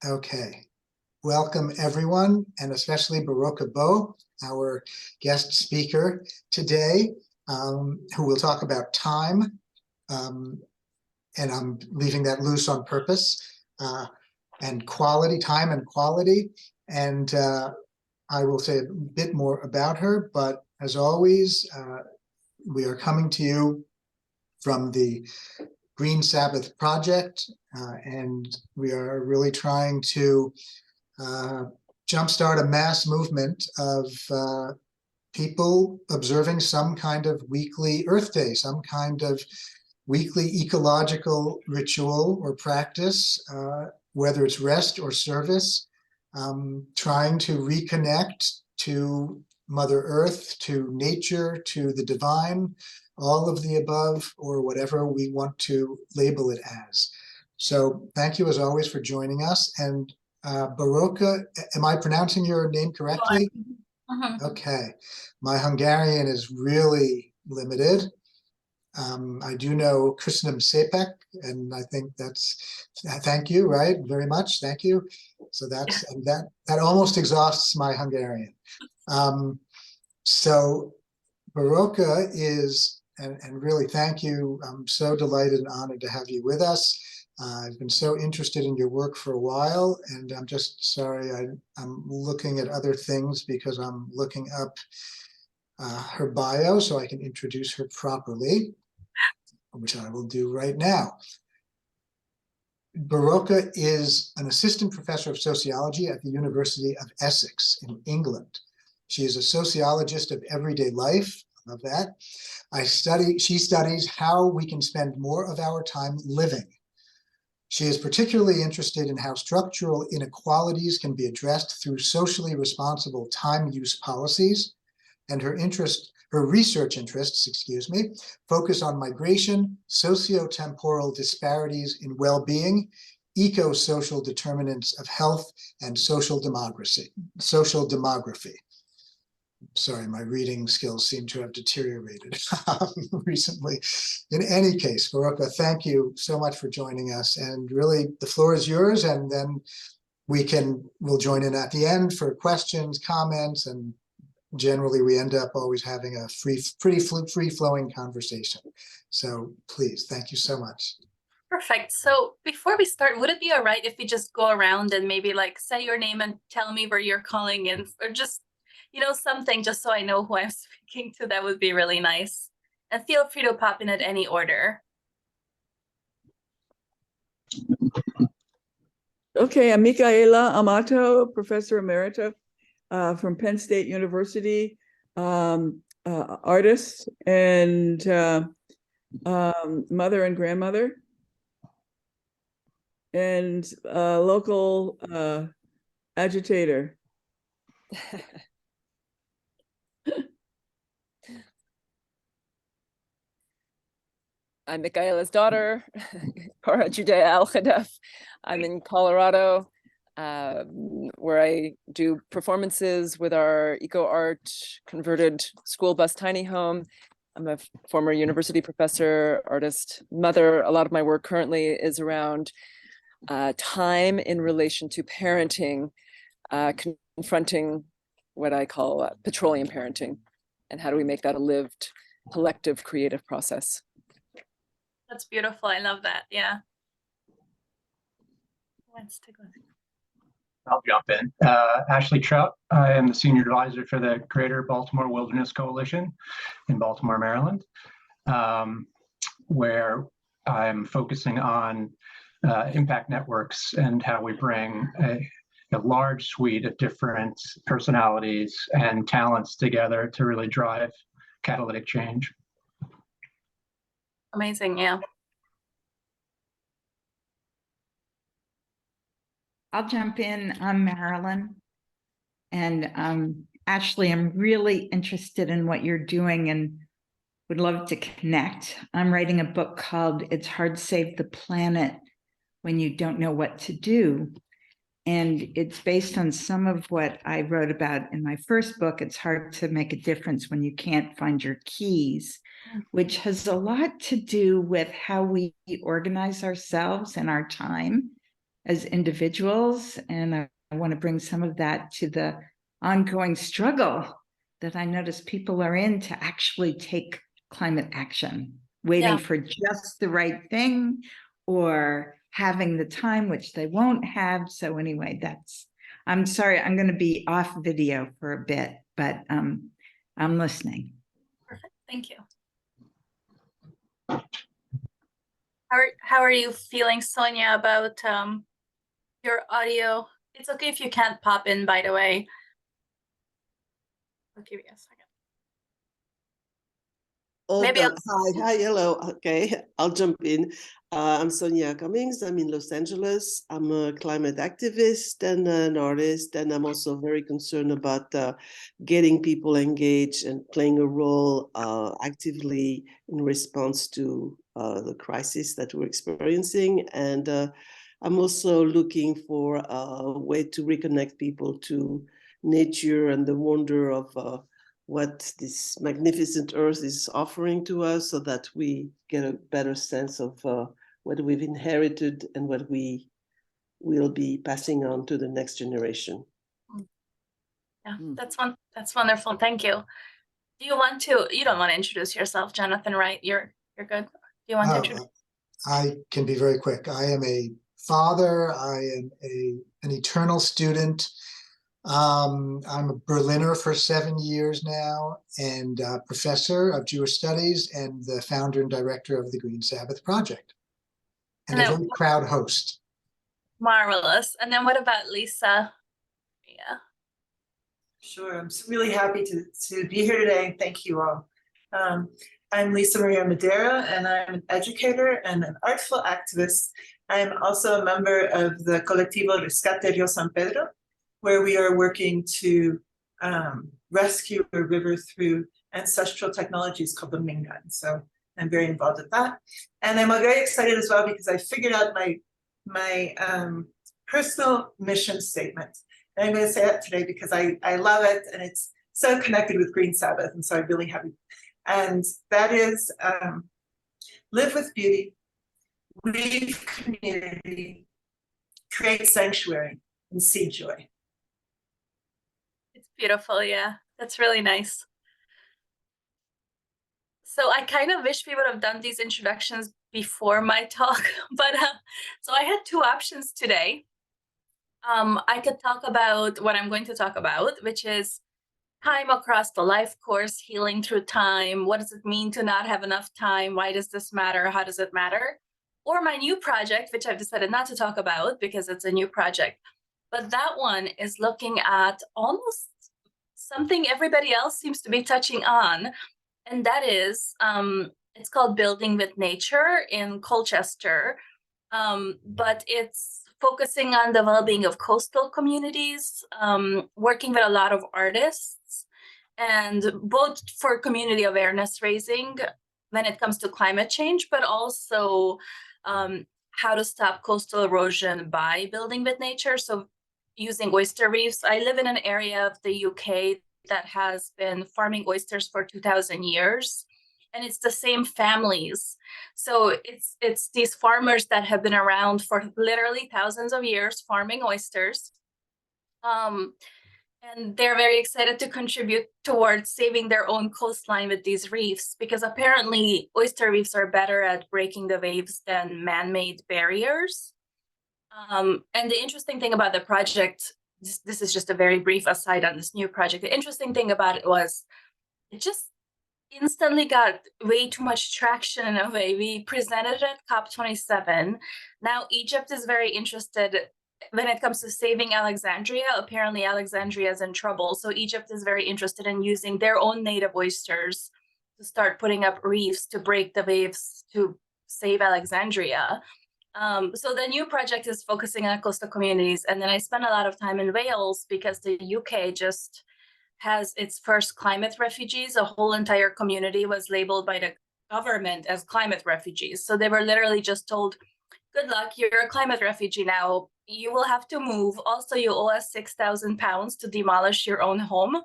Okay. Welcome, everyone, and especially Boróka Bó, our guest speaker today, who will talk about time. And I'm leaving that loose on purpose, and quality, time and quality. And I will say a bit more about her, but as always, we are coming to you from the Green Sabbath Project, and we are really trying to jumpstart a mass movement of people observing some kind of weekly Earth Day, some kind of weekly ecological ritual or practice, whether it's rest or service, trying to reconnect to Mother Earth, to nature, to the divine, all of the above, or whatever we want to label it as. So thank you as always for joining us. And Boróka, am I pronouncing your name correctly? Okay, my Hungarian is really limited. I do know Köszönöm szépen, and I think that's thank you, right? Very much, thank you. So that's that almost exhausts my Hungarian. So Boróka is, and really thank you. I'm so delighted and honored to have you with us. I've been so interested in your work for a while, and I'm just sorry I'm looking at other things because I'm looking up her bio so I can introduce her properly, which I will do right now. Boróka is an assistant professor of sociology at the University of Essex in England. She is a sociologist of everyday life. I love that. She studies how we can spend more of our time living. She is particularly interested in how structural inequalities can be addressed through socially responsible time use policies, and her research interests, focus on migration, socio-temporal disparities in well-being, eco-social determinants of health, and social demography. Sorry, my reading skills seem to have deteriorated recently. In any case, Boróka, thank you so much for joining us. And really, the floor is yours, and then we'll join in at the end for questions, comments, and generally we end up always having a pretty free-flowing conversation. So please, thank you so much. Perfect. So before we start, would it be all right if we just go around and maybe like say your name and tell me where you're calling in, or just, something just so I know who I'm speaking to? That would be really nice. And feel free to pop in at any order. Okay, I'm Micaela Amato, Professor Emerita from Penn State University, artist and mother and grandmother, and local agitator. I'm Micaela's daughter, Cora Judea Al-Khadaf. I'm in Colorado, where I do performances with our eco-art converted school bus tiny home. I'm a former university professor, artist, mother. A lot of my work currently is around time in relation to parenting, confronting what I call petroleum parenting, and how do we make that a lived, collective, creative process. That's beautiful. I love that. Yeah. Let's take a look. I'll jump in. Ashley Trout. I am the senior advisor for the Greater Baltimore Wilderness Coalition in Baltimore, Maryland, where I'm focusing on impact networks and how we bring a large suite of different personalities and talents together to really drive catalytic change. Amazing. Yeah. I'll jump in. I'm Marilyn. And Ashley, I'm really interested in what you're doing and would love to connect. I'm writing a book called It's Hard to Save the Planet When You Don't Know What to Do. And it's based on some of what I wrote about in my first book, It's Hard to Make a Difference When You Can't Find Your Keys, which has a lot to do with how we organize ourselves and our time as individuals. And I want to bring some of that to the ongoing struggle that I notice people are in to actually take climate action, waiting for just the right thing or having the time, which they won't have. So anyway, I'm sorry, I'm going to be off video for a bit, but I'm listening. Perfect. Thank you. How are you feeling, Sonia, about your audio? It's okay if you can't pop in, by the way. I'll give you a second. Maybe Hi, hello. Okay, I'll jump in. I'm Sonia Cummings. I'm in Los Angeles. I'm a climate activist and an artist, and I'm also very concerned about getting people engaged and playing a role actively in response to the crisis that we're experiencing. And I'm also looking for a way to reconnect people to nature and the wonder of what this magnificent earth is offering to us, so that we get a better sense of what we've inherited and what we will be passing on to the next generation. Yeah, that's wonderful. Thank you. Do you want to, you don't want to introduce yourself, Jonathan, right? You're good. Do you want to introduce? I can be very quick. I am a father. I am an eternal student. I'm a Berliner for 7 years now, and professor of Jewish studies and the founder and director of the Green Sabbath Project, and a very proud host. Marvelous. And then what about Lisa? Yeah. Sure, I'm really happy to be here today. Thank you all. I'm Lisa Maria Madera, and I'm an educator and an artful activist. I'm also a member of the Colectivo Rescate Rio San Pedro, where we are working to rescue a river through ancestral technologies called the Mingan. So I'm very involved with that. And I'm very excited as well because I figured out my personal mission statement. And I'm going to say that today because I love it, and it's so connected with Green Sabbath. And so I'm really happy. And that is live with beauty, weave community, create sanctuary, and see joy. It's beautiful. Yeah, that's really nice. So I kind of wish we would have done these introductions before my talk, but so I had two options today. I could talk about what I'm going to talk about, which is time across the life course, healing through time. What does it mean to not have enough time? Why does this matter? How does it matter? Or my new project, which I've decided not to talk about because it's a new project. But that one is looking at almost something everybody else seems to be touching on. And that is, it's called Building with Nature in Colchester. But it's focusing on the well-being of coastal communities, working with a lot of artists, and both for community awareness raising when it comes to climate change, but also how to stop coastal erosion by building with nature. So using oyster reefs. I live in an area of the UK that has been farming oysters for 2,000 years. And it's the same families. So it's these farmers that have been around for literally thousands of years farming oysters. And they're very excited to contribute towards saving their own coastline with these reefs, because apparently oyster reefs are better at breaking the waves than man-made barriers. And the interesting thing about the project, this is just a very brief aside on this new project. The interesting thing about it was it just instantly got way too much traction in a way. We presented it at COP27. Now Egypt is very interested when it comes to saving Alexandria. Apparently Alexandria is in trouble. So Egypt is very interested in using their own native oysters to start putting up reefs to break the waves to save Alexandria. So the new project is focusing on coastal communities. And then I spent a lot of time in Wales because the UK just has its first climate refugees. A whole entire community was labeled by the government as climate refugees. So they were literally just told, good luck, you're a climate refugee now. You will have to move. Also, you owe us £6,000 to demolish your own home.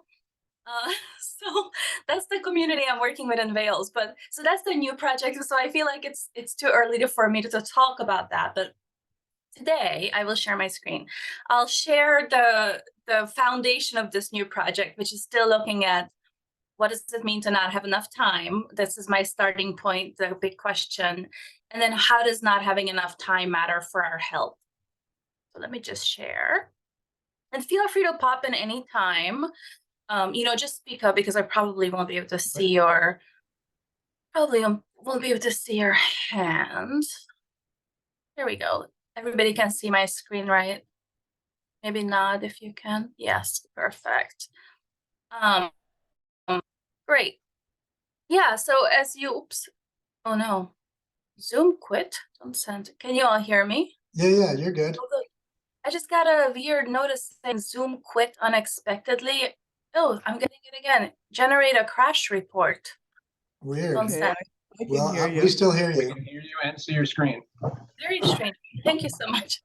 So that's the community I'm working with in Wales. But so that's the new project. So I feel like it's too early for me to talk about that. But today I will share my screen. I'll share the foundation of this new project, which is still looking at what does it mean to not have enough time? This is my starting point, the big question. And then how does not having enough time matter for our health? So let me just share. And feel free to pop in anytime. Just speak up because I probably won't be able to see your hand. There we go. Everybody can see my screen, right? Maybe nod if you can. Yes, perfect. Great. Yeah, so oh no, Zoom quit. Don't send. Can you all hear me? Yeah, you're good. Oh, good. I just got a weird notice saying Zoom quit unexpectedly. Oh, I'm getting it again. Generate a crash report. Weird. Don't Okay, send. I can Well, hear we you. still hear We you. can hear you and see your screen. Very strange. Thank you so much.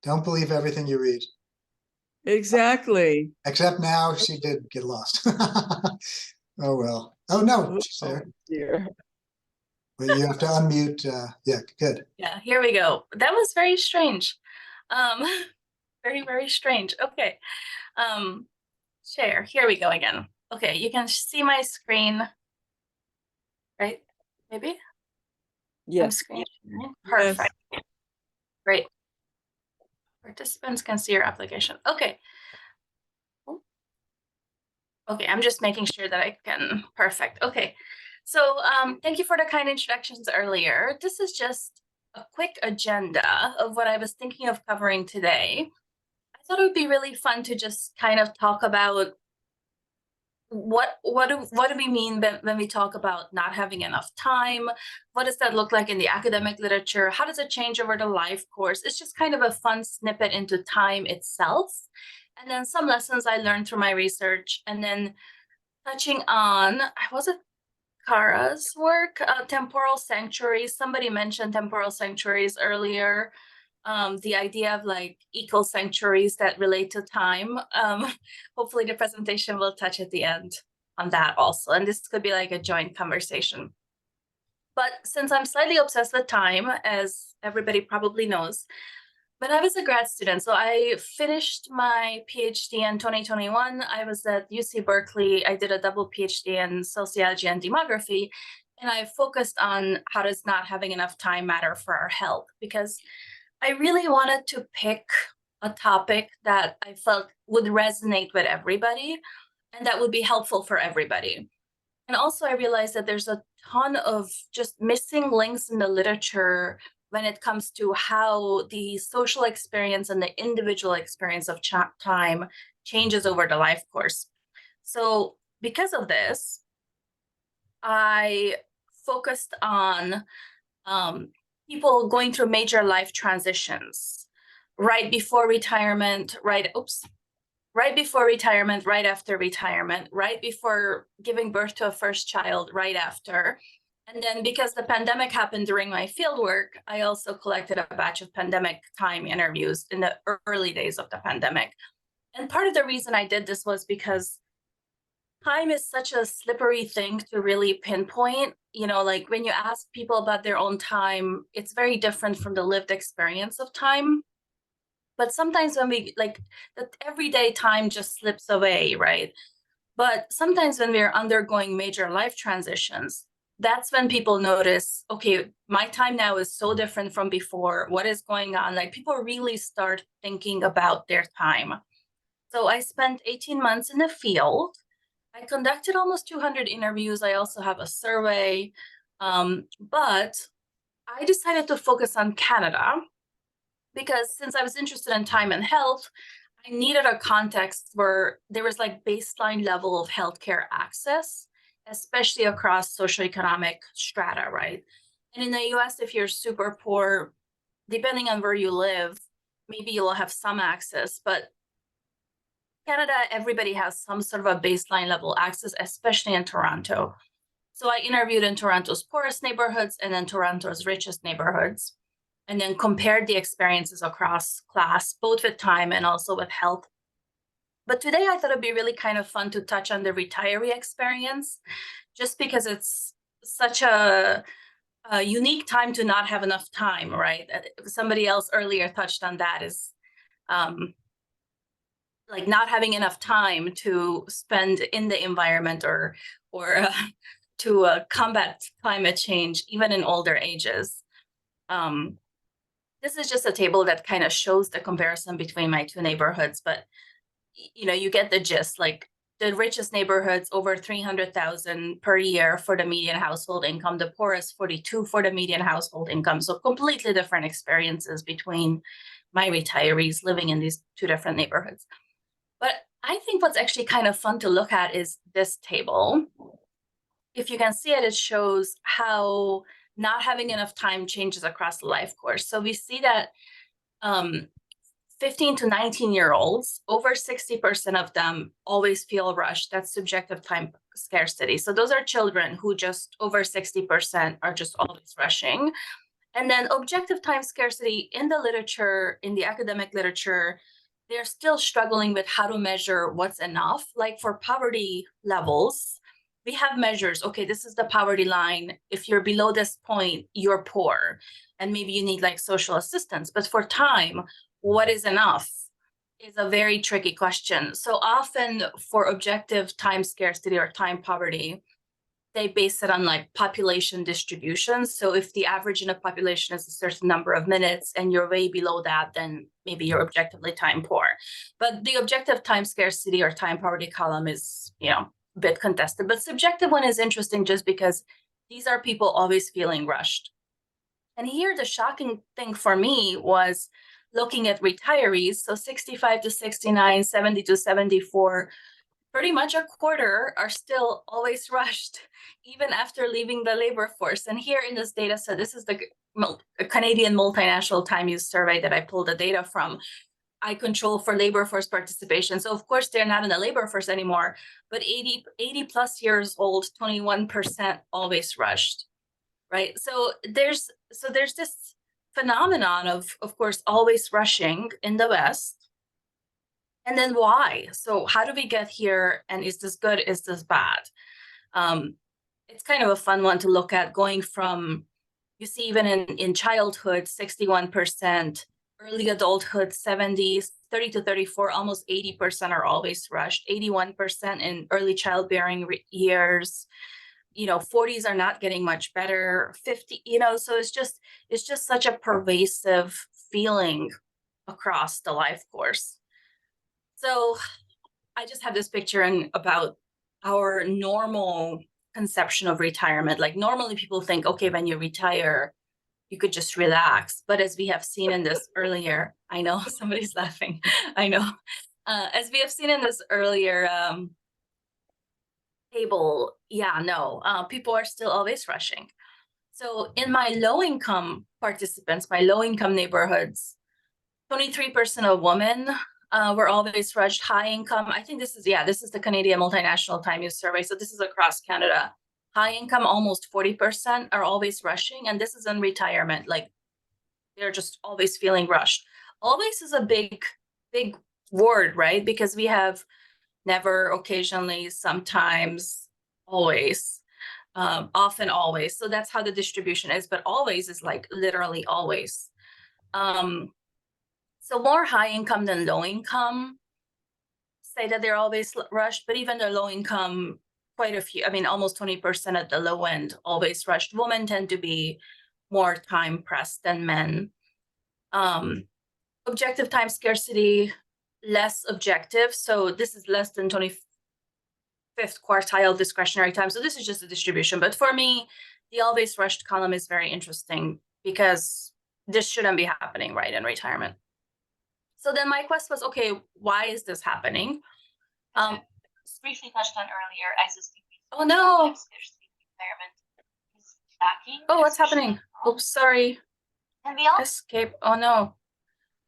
Don't believe everything you read. Exactly. Except now she did get lost. Oh, well. Oh, no, she's there. Dear. But you have to unmute. Yeah, good. Yeah, here we go. That was very strange. Very, very strange. Okay. Share. Here we go again. Okay, you can see my screen, right? Maybe? I'm Yes. screen sharing. Yes. Perfect. Great. Participants can see your application. Okay. Okay, I'm just making sure that I can. Perfect. Okay. So thank you for the kind introductions earlier. This is just a quick agenda of what I was thinking of covering today. I thought it would be really fun to just kind of talk about what do we mean when we talk about not having enough time? What does that look like in the academic literature? How does it change over the life course? It's just kind of a fun snippet into time itself. And then some lessons I learned through my research, and then touching on, was it Kara's work, temporal sanctuaries. Somebody mentioned temporal sanctuaries earlier. The idea of like equal sanctuaries that relate to time. Hopefully the presentation will touch at the end on that also. And this could be like a joint conversation. But since I'm slightly obsessed with time, as everybody probably knows, when I was a grad student, so I finished my PhD in 2021. I was at UC Berkeley. I did a double PhD in sociology and demography, and I focused on how does not having enough time matter for our health, because I really wanted to pick a topic that I felt would resonate with everybody and that would be helpful for everybody. And also I realized that there's a ton of just missing links in the literature when it comes to how the social experience and the individual experience of time changes over the life course. So because of this, I focused on people going through major life transitions, right before retirement, right before retirement, right after retirement, right before giving birth to a first child, right after. And then because the pandemic happened during my fieldwork, I also collected a batch of pandemic time interviews in the early days of the pandemic. And part of the reason I did this was because time is such a slippery thing to really pinpoint. Like when you ask people about their own time, it's very different from the lived experience of time. But sometimes when we the everyday time just slips away, right? But sometimes when we're undergoing major life transitions, that's when people notice, okay, my time now is so different from before. What is going on? Like people really start thinking about their time. So I spent 18 months in the field. I conducted almost 200 interviews. I also have a survey. But I decided to focus on Canada because since I was interested in time and health, I needed a context where there was like baseline level of healthcare access, especially across socioeconomic strata, right? And in the US, if you're super poor, depending on where you live, maybe you'll have some access, but Canada, everybody has some sort of a baseline level access, especially in Toronto. So I interviewed in Toronto's poorest neighborhoods and then Toronto's richest neighborhoods, and then compared the experiences across class, both with time and also with health. But today I thought it'd be really kind of fun to touch on the retiree experience, just because it's such a a unique time to not have enough time, right? Somebody else earlier touched on that, is like not having enough time to spend in the environment or to combat climate change, even in older ages. This is just a table that kind of shows the comparison between my two neighborhoods, but you know, you get the gist. Like the richest neighborhoods, over 300,000 per year for the median household income, the poorest 42 for the median household income. So completely different experiences between my retirees living in these two different neighborhoods. But I think what's actually kind of fun to look at is this table. If you can see it, it shows how not having enough time changes across the life course. So we see that 15 to 19-year-olds, over 60% of them always feel rushed. That's subjective time scarcity. So those are children who just over 60% are just always rushing. And then objective time scarcity in the literature, in the academic literature, they're still struggling with how to measure what's enough. Like for poverty levels, we have measures. Okay, this is the poverty line. If you're below this point, you're poor, and maybe you need like social assistance. But for time, what is enough is a very tricky question. So often for objective time scarcity or time poverty, they base it on like population distribution. So if the average in a population is a certain number of minutes and you're way below that, then maybe you're objectively time poor. But the objective time scarcity or time poverty column is, you know, a bit contested. But subjective one is interesting just because these are people always feeling rushed. And here the shocking thing for me was looking at retirees. So 65 to 69, 70 to 74, pretty much a quarter are still always rushed, even after leaving the labor force. And here in this data set, this is the Canadian multinational time use survey that I pulled the data from. I control for labor force participation. So of course they're not in the labor force anymore, but 80 plus years old, 21% always rushed, right? So there's this phenomenon of course, always rushing in the West. And then why? So how do we get here? And is this good? Is this bad? It's kind of a fun one to look at, going from, you see even in childhood, 61%, early adulthood, 70s, 30 to 34, almost 80% are always rushed, 81% in early childbearing years, you know, 40s are not getting much better, 50, you know, so it's just such a pervasive feeling across the life course. So I just have this picture about our normal conception of retirement. Like normally people think, okay, when you retire, you could just relax. But as we have seen in this earlier, I know somebody's laughing, I know. As we have seen in this earlier table, people are still always rushing. So in my low-income participants, my low-income neighborhoods, 23% of women were always rushed. High income, I think this is the Canadian multinational time use survey. So this is across Canada. High income, almost 40% are always rushing. And this is in retirement. Like they're just always feeling rushed. Always is a big word, right? Because we have never, occasionally, sometimes, always, often, always. So that's how the distribution is. But always is like literally always. So more high income than low income say that they're always rushed, but even the low income, quite a few, I mean, almost 20% at the low end, always rushed. Women tend to be more time pressed than men. Objective time scarcity, less objective. So this is less than 25th quartile discretionary time. So this is just a distribution. But for me, the always rushed column is very interesting because this shouldn't be happening, right, in retirement. So then my quest was, okay, why is this happening? Briefly touched on earlier, existing. Oh no! Environment is lacking. Oh, what's happening? Oops, sorry. And we also Escape. Oh no.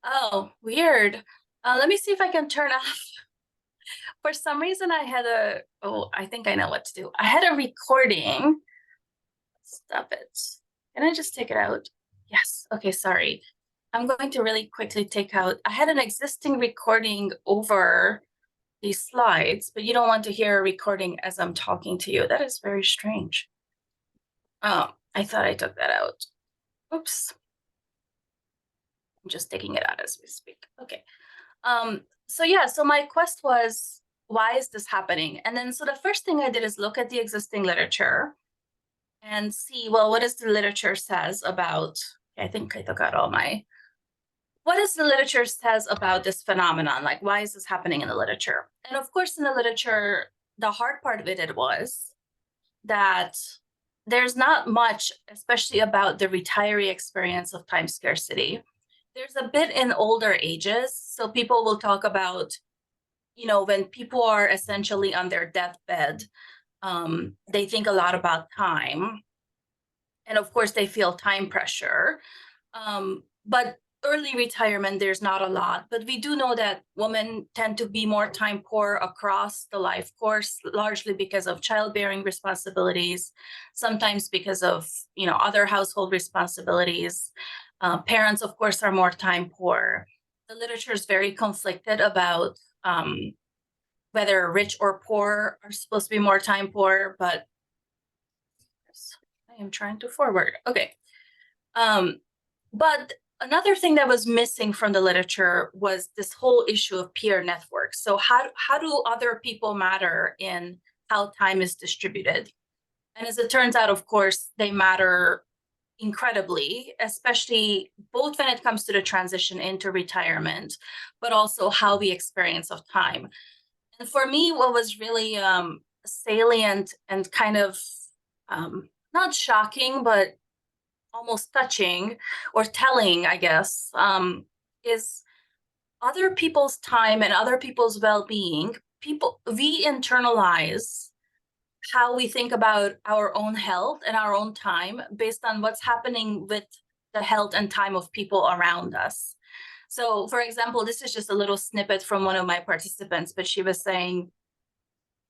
Oh, weird. Let me see if I can turn off. For some reason, I think I know what to do. I had a recording. Stop it. Can I just take it out? Yes. Okay, sorry. I'm going to really quickly take out, I had an existing recording over these slides, but you don't want to hear a recording as I'm talking to you. That is very strange. Oh, I thought I took that out. Oops. I'm just taking it out as we speak. Okay. So yeah, so my quest was, why is this happening? And then, so the first thing I did is look at the existing literature and see, well, what does the literature says about, I think I took out all my, what does the literature says about this phenomenon? Like, why is this happening in the literature? And of course, in the literature, the hard part of it was that there's not much, especially about the retiree experience of time scarcity. There's a bit in older ages. So people will talk about, you know, when people are essentially on their deathbed, they think a lot about time. And of course, they feel time pressure. But early retirement, there's not a lot. But we do know that women tend to be more time poor across the life course, largely because of childbearing responsibilities, sometimes because of, you know, other household responsibilities. Parents, of course, are more time poor. The literature is very conflicted about whether rich or poor are supposed to be more time poor, but I am trying to forward. Okay. But another thing that was missing from the literature was this whole issue of peer networks. So how do other people matter in how time is distributed? And as it turns out, of course, they matter incredibly, especially both when it comes to the transition into retirement, but also how we experience of time. And for me, what was really salient and kind of not shocking, but almost touching or telling, I guess, is other people's time and other people's well-being. We internalize how we think about our own health and our own time based on what's happening with the health and time of people around us. So, for example, this is just a little snippet from one of my participants, but she was saying,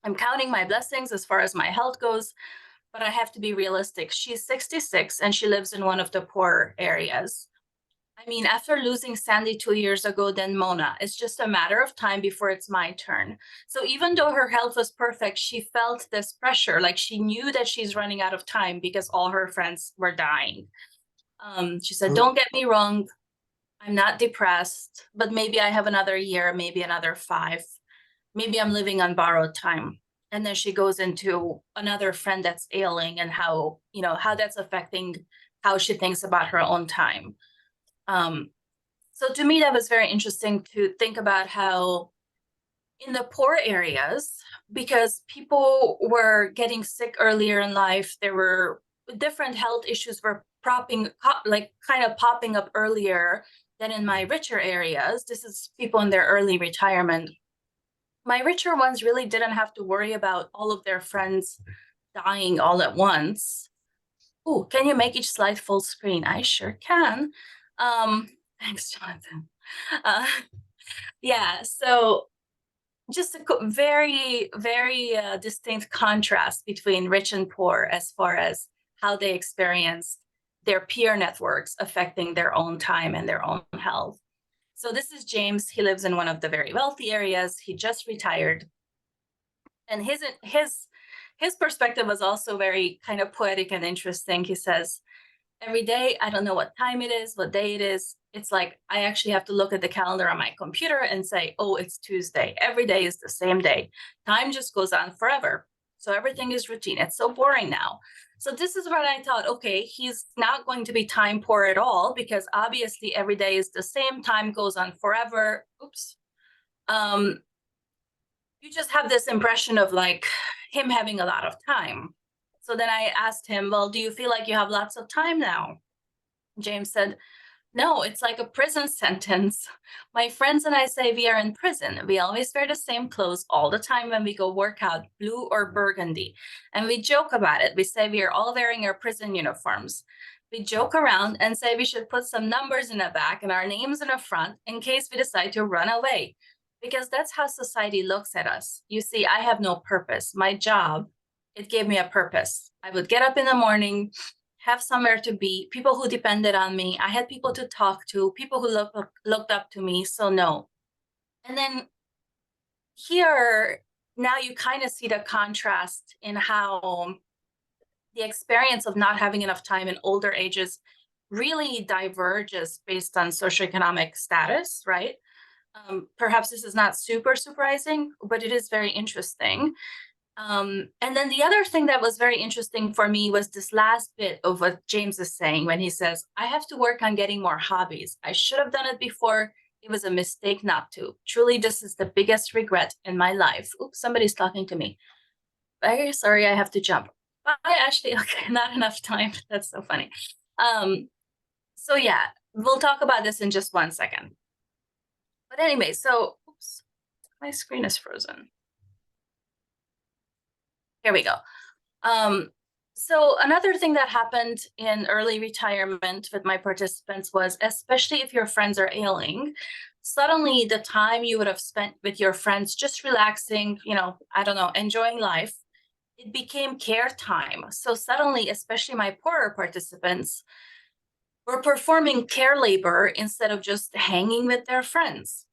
I'm counting my blessings as far as my health goes, but I have to be realistic. She's 66 and she lives in one of the poor areas. I mean, after losing Sandy 2 years ago, then Mona, it's just a matter of time before it's my turn. So even though her health was perfect, she felt this pressure, like she knew that she's running out of time because all her friends were dying. She said, don't get me wrong, I'm not depressed, but maybe I have another year, maybe another 5. Maybe I'm living on borrowed time. And then she goes into another friend that's ailing and how, you know, how that's affecting how she thinks about her own time. So to me, that was very interesting to think about how in the poor areas, because people were getting sick earlier in life, there were different health issues were popping up earlier than in my richer areas. This is people in their early retirement. My richer ones really didn't have to worry about all of their friends dying all at once. Oh, can you make each slide full screen? I sure can. Thanks, Jonathan. Yeah, so just a very, very distinct contrast between rich and poor as far as how they experience their peer networks affecting their own time and their own health. So this is James. He lives in one of the very wealthy areas. He just retired. And his perspective was also very kind of poetic and interesting. He says, every day, I don't know what time it is, what day it is. It's like I actually have to look at the calendar on my computer and say, oh, it's Tuesday. Every day is the same day. Time just goes on forever. So everything is routine. It's so boring now. So this is what I thought, okay, he's not going to be time poor at all because obviously every day is the same, time goes on forever. Oops. You just have this impression of like him having a lot of time. So then I asked him, well, do you feel like you have lots of time now? James said, no, it's like a prison sentence. My friends and I say we are in prison. We always wear the same clothes all the time when we go work out, blue or burgundy. And we joke about it. We say we are all wearing our prison uniforms. We joke around and say we should put some numbers in the back and our names in the front in case we decide to run away. Because that's how society looks at us. You see, I have no purpose. My job, it gave me a purpose. I would get up in the morning, have somewhere to be, people who depended on me. I had people to talk to, people who looked up to me. So no. And then here, now you kind of see the contrast in how the experience of not having enough time in older ages really diverges based on socioeconomic status, right? Perhaps this is not super surprising, but it is very interesting. And then the other thing that was very interesting for me was this last bit of what James is saying when he says, I have to work on getting more hobbies. I should have done it before. It was a mistake not to. Truly, this is the biggest regret in my life. Oops, somebody's talking to me. Very sorry, I have to jump. Bye, Ashley. Okay, not enough time. That's so funny. So yeah, we'll talk about this in just 1 second. But anyway, so oops, my screen is frozen. Here we go. So another thing that happened in early retirement with my participants was, especially if your friends are ailing, suddenly the time you would have spent with your friends just relaxing, I don't know, enjoying life, it became care time. So suddenly, especially my poorer participants, were performing care labor instead of just hanging with their friends.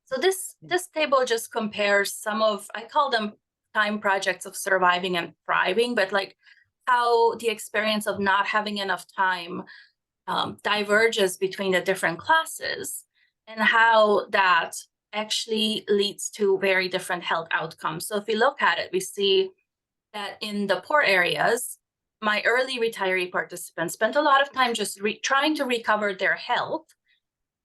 So this table just compares some of, I call them time projects of surviving and thriving, but like how the experience of not having enough time diverges between the different classes, and how that actually leads to very different health outcomes. So if we look at it, we see that in the poor areas, my early retiree participants spent a lot of time just trying to recover their health,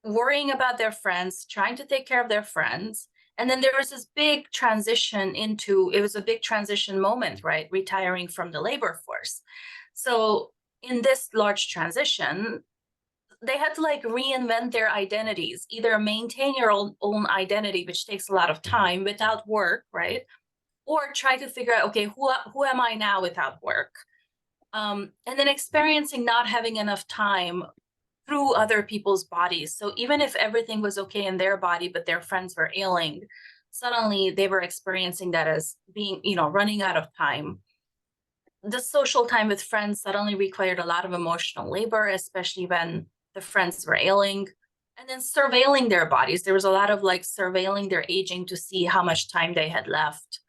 worrying about their friends, trying to take care of their friends. And then there was this big transition it was a big transition moment, right? Retiring from the labor force. So in this large transition, they had to like reinvent their identities, either maintain your own identity, which takes a lot of time without work, right? Or try to figure out, okay, who am I now without work? And then experiencing not having enough time through other people's bodies. So even if everything was okay in their body, but their friends were ailing, suddenly they were experiencing that as being, running out of time. The social time with friends suddenly required a lot of emotional labor, especially when the friends were ailing. And then surveilling their bodies. There was a lot of like surveilling their aging to see how much time they had left.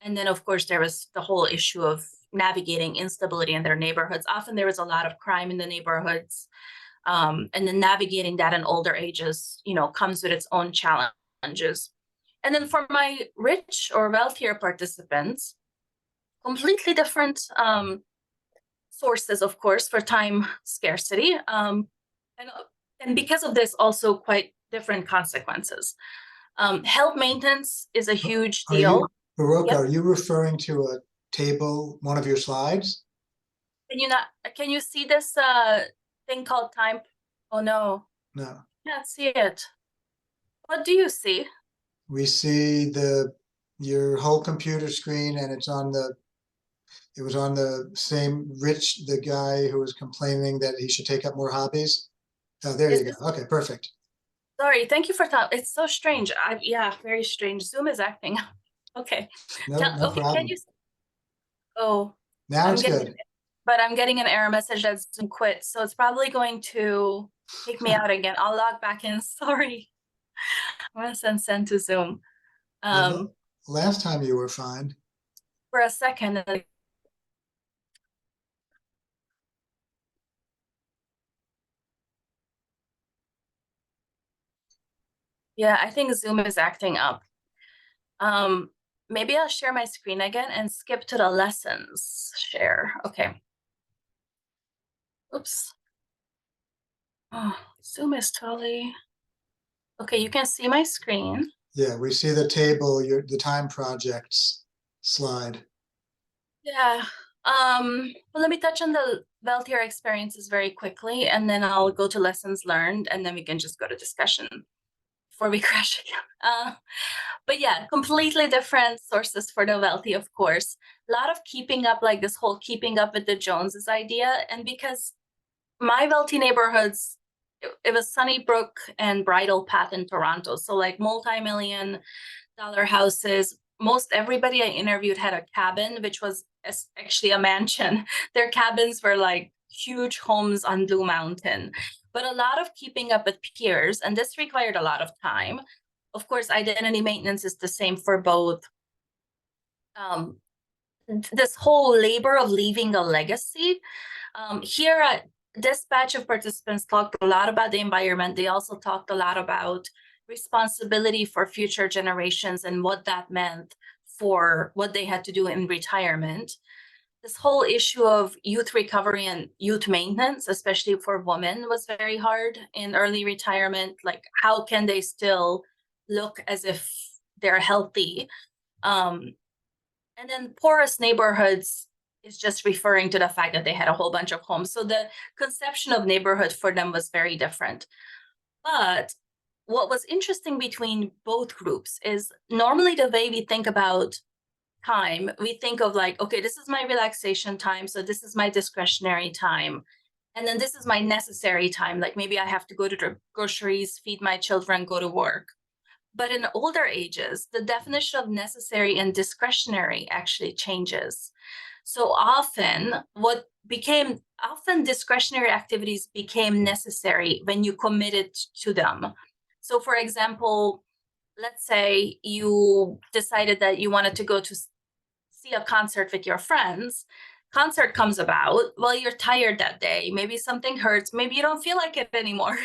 And then, of course, there was the whole issue of navigating instability in their neighborhoods. Often there was a lot of crime in the neighborhoods. And then navigating that in older ages, comes with its own challenges. And then for my rich or wealthier participants, completely different sources, of course, for time scarcity. And because of this, also quite different consequences. Health maintenance is a huge deal. Boróka, Yep. are you referring to a table, one of your slides? Can you see this thing called time? Oh no. No. Can't see it. What do you see? We see your whole computer screen, and it was on the same the guy who was complaining that he should take up more hobbies. Oh, there you go. Okay, perfect. Sorry, thank you for that. It's so strange. Yeah, very strange. Zoom is acting. Okay. No problem. Can you? Oh, Now it's good. But I'm getting an error message that Zoom quit, so it's probably going to kick me out again. I'll log back in. Sorry. I'm gonna send to Zoom. Last time you were fine. For a second. Yeah, I think Zoom is acting up. Maybe I'll share my screen again and skip to the lessons share. Okay. Oops. Oh, Zoom is totally. Okay, you can see my screen. Yeah, we see the table, the time projects slide. Yeah. Well, let me touch on the wealthier experiences very quickly, and then I'll go to lessons learned, and then we can just go to discussion before we crash again. But yeah, completely different sources for the wealthy, of course. A lot of keeping up, like this whole keeping up with the Joneses idea. And because my wealthy neighborhoods, it was Sunnybrook and Bridle Path in Toronto. So like multi-million-dollar houses. Most everybody I interviewed had a cabin, which was actually a mansion. Their cabins were like huge homes on Blue Mountain. But a lot of keeping up with peers, and this required a lot of time. Of course, identity maintenance is the same for both this whole labor of leaving a legacy. Here at this batch of participants talked a lot about the environment. They also talked a lot about responsibility for future generations and what that meant for what they had to do in retirement. This whole issue of youth recovery and youth maintenance, especially for women, was very hard in early retirement. Like, how can they still look as if they're healthy? And then porous neighborhoods is just referring to the fact that they had a whole bunch of homes. So the conception of neighborhood for them was very different. But what was interesting between both groups is normally the way we think about time, we think of like, okay, this is my relaxation time, so this is my discretionary time. And then this is my necessary time. Like maybe I have to go to the groceries, feed my children, go to work. But in older ages, the definition of necessary and discretionary actually changes. So often discretionary activities became necessary when you committed to them. So for example, let's say you decided that you wanted to go to see a concert with your friends. Concert comes about, well, you're tired that day. Maybe something hurts. Maybe you don't feel like it anymore.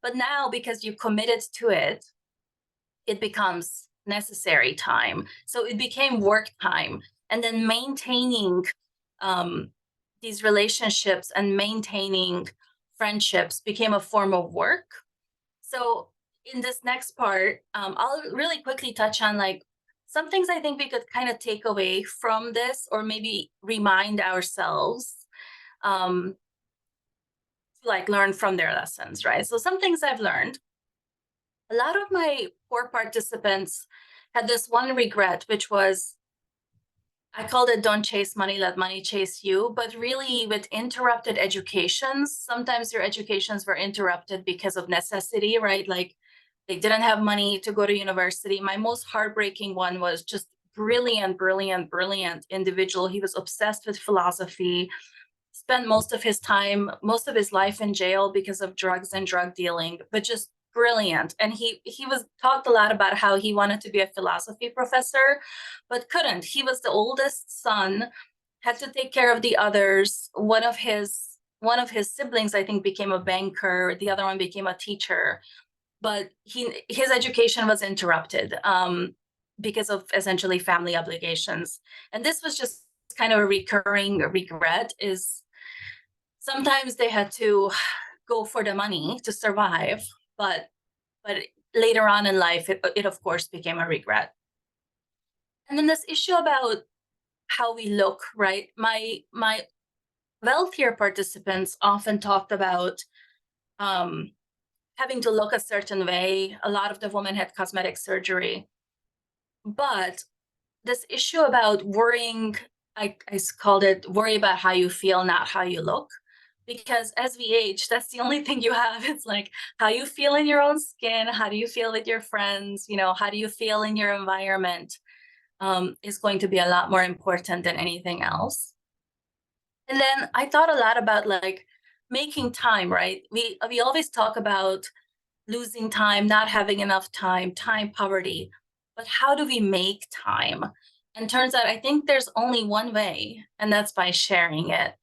But now, because you committed to it, it becomes necessary time. So it became work time. And then maintaining these relationships and maintaining friendships became a form of work. So in this next part, I'll really quickly touch on like some things I think we could kind of take away from this, or maybe remind ourselves to like learn from their lessons, right? So some things I've learned. A lot of my poor participants had this one regret, which was, I called it don't chase money, let money chase you. But really with interrupted educations, sometimes your educations were interrupted because of necessity, right? Like they didn't have money to go to university. My most heartbreaking one was just brilliant individual. He was obsessed with philosophy, spent most of his life in jail because of drugs and drug dealing, but just brilliant. And he was talked a lot about how he wanted to be a philosophy professor, but couldn't. He was the oldest son, had to take care of the others. One of his siblings, I think, became a banker. The other one became a teacher. But his education was interrupted because of essentially family obligations. And this was just kind of a recurring regret, is sometimes they had to go for the money to survive, but later on in life, it of course became a regret. And then this issue about how we look, right? My wealthier participants often talked about having to look a certain way. A lot of the women had cosmetic surgery. But this issue about worrying, I called it worry about how you feel, not how you look. Because as we age, that's the only thing you have. It's like how you feel in your own skin, how do you feel with your friends, how do you feel in your environment is going to be a lot more important than anything else. And then I thought a lot about like making time, right? We always talk about losing time, not having enough time poverty, but how do we make time? And turns out, I think there's only one way, and that's by sharing it.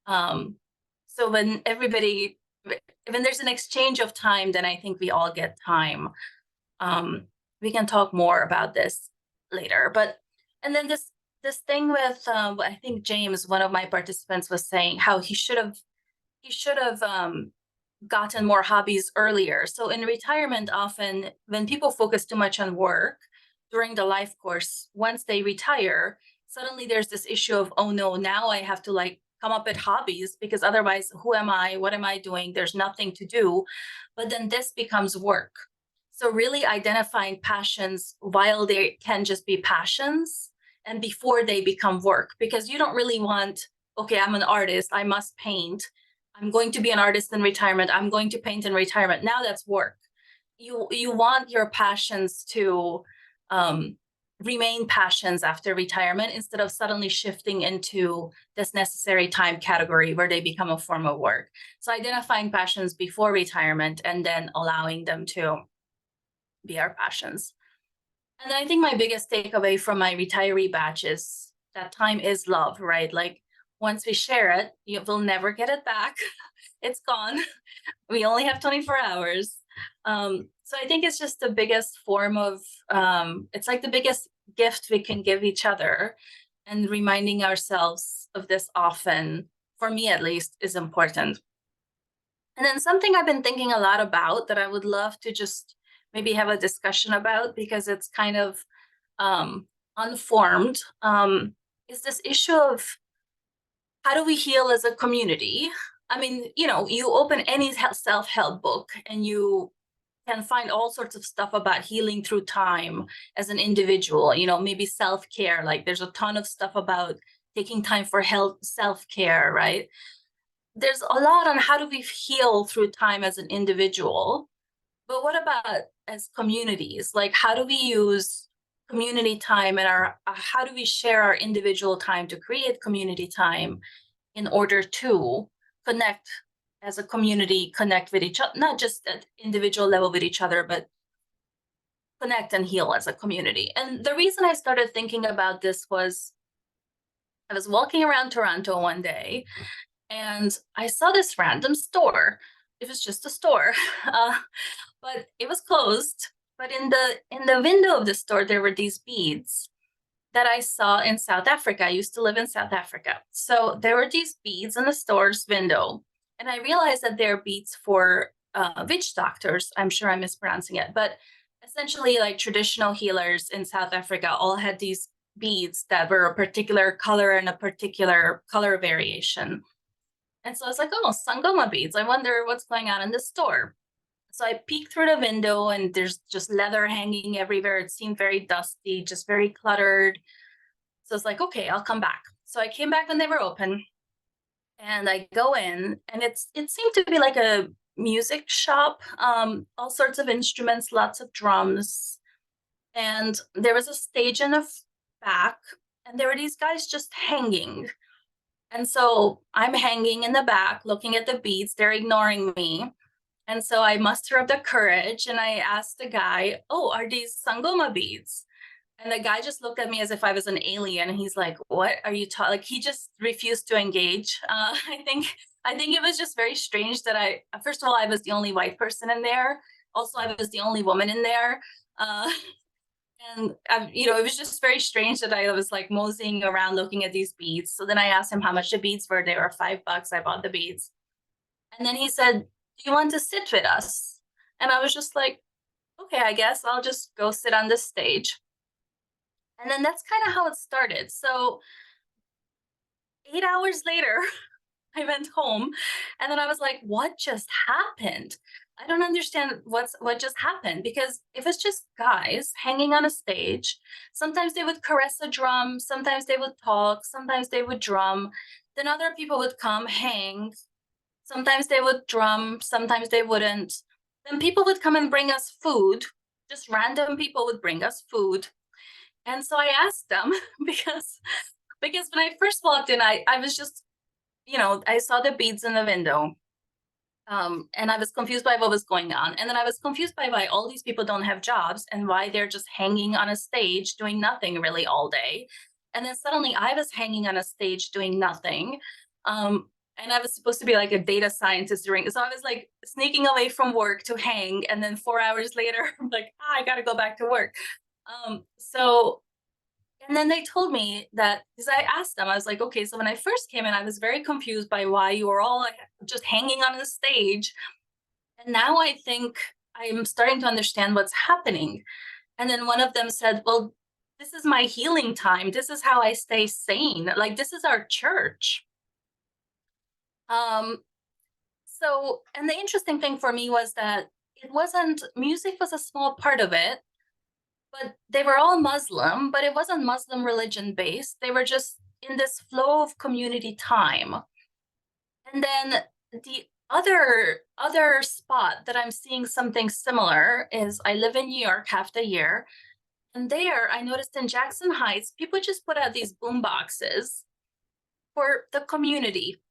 So when there's an exchange of time, then I think we all get time. We can talk more about this later, and then this thing with, I think James, one of my participants, was saying how he should have gotten more hobbies earlier. So in retirement, often when people focus too much on work during the life course, once they retire, suddenly there's this issue of, oh no, now I have to like come up with hobbies, because otherwise, who am I? What am I doing? There's nothing to do. But then this becomes work. So really identifying passions while they can just be passions and before they become work, because you don't really want, okay, I'm an artist, I must paint. I'm going to be an artist in retirement. I'm going to paint in retirement. Now that's work. You want your passions to remain passions after retirement, instead of suddenly shifting into this necessary time category where they become a form of work. So identifying passions before retirement and then allowing them to be our passions. And then I think my biggest takeaway from my retiree batch is that time is love, right? Like once we share it, you will never get it back. It's gone. We only have 24 hours. So I think it's just the biggest form of, it's like the biggest gift we can give each other, and reminding ourselves of this often, for me at least, is important. And then something I've been thinking a lot about that I would love to just maybe have a discussion about, because it's kind of unformed, is this issue of how do we heal as a community? I mean, you know, you open any self-help book and you can find all sorts of stuff about healing through time as an individual, you know, maybe self-care, like there's a ton of stuff about taking time for health, self-care, right? There's a lot on how do we heal through time as an individual, but what about as communities? Like, how do we use community time and how do we share our individual time to create community time in order to connect as a community, connect with each other, not just at individual level with each other, but connect and heal as a community. And the reason I started thinking about this was I was walking around Toronto one day and I saw this random store. It was just a store, but it was closed. But in the window of the store, there were these beads that I saw in South Africa. I used to live in South Africa. So there were these beads in the store's window. And I realized that they're beads for witch doctors. I'm sure I'm mispronouncing it. But essentially, like traditional healers in South Africa all had these beads that were a particular color and a particular color variation. And so I was like, oh, Sangoma beads. I wonder what's going on in the store. So I peeked through the window and there's just leather hanging everywhere. It seemed very dusty, just very cluttered. So I was like, okay, I'll come back. So I came back when they were open and I go in and it seemed to be like a music shop, all sorts of instruments, lots of drums. And there was a stage in the back and there were these guys just hanging. And so I'm hanging in the back, looking at the beads. They're ignoring me. And so I muster up the courage and I asked the guy, oh, are these Sangoma beads? And the guy just looked at me as if I was an alien. And he's like, what are you talking? Like, he just refused to engage. I think it was just very strange that first of all, I was the only white person in there. Also, I was the only woman in there. And, you know, it was just very strange that I was like moseying around looking at these beads. So then I asked him how much the beads were. They were $5. I bought the beads. And then he said, do you want to sit with us? And I was just like, okay, I guess I'll just go sit on this stage. And then that's kind of how it started. So 8 hours later, I went home and then I was like, what just happened? I don't understand what just happened, because if it's just guys hanging on a stage, sometimes they would caress a drum, sometimes they would talk, sometimes they would drum. Then other people would come, hang. Sometimes they would drum, sometimes they wouldn't. Then people would come and bring us food. Just random people would bring us food. And so I asked them because when I first walked in, I was just, you know, I saw the beads in the window. And I was confused by what was going on. And then I was confused by why all these people don't have jobs and why they're just hanging on a stage doing nothing really all day. And then suddenly I was hanging on a stage doing nothing. And I was supposed to be like a data scientist during, so I was like sneaking away from work to hang. And then 4 hours later, I'm like, I got to go back to work. And then they told me that, because I asked them, I was like, okay, so when I first came in, I was very confused by why you were all like just hanging on the stage. And now I think I'm starting to understand what's happening. And then one of them said, well, this is my healing time. This is how I stay sane. Like, this is our church. So, and the interesting thing for me was that music was a small part of it, but they were all Muslim, but it wasn't Muslim religion based. They were just in this flow of community time. And then the other spot that I'm seeing something similar is I live in New York half the year. And there I noticed in Jackson Heights, people just put out these boom boxes for the community,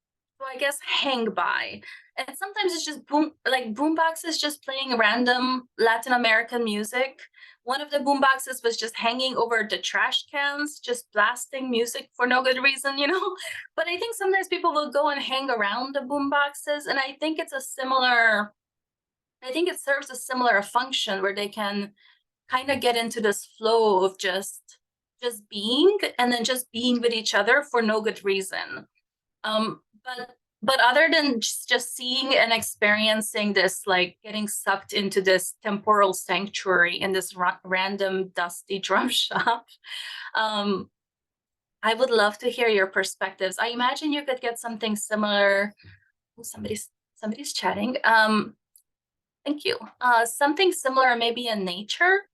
I guess hang by. And sometimes it's just boom boxes just playing random Latin American music. One of the boom boxes was just hanging over the trash cans, just blasting music for no good reason, you know. But I think sometimes people will go and hang around the boom boxes, and I think it serves a similar function where they can kind of get into this flow of just being, and then just being with each other for no good reason. But other than just seeing and experiencing this, like getting sucked into this temporal sanctuary in this random dusty drum shop, I would love to hear your perspectives. I imagine you could get something similar. Oh, somebody's chatting. Thank you. Something similar maybe in nature.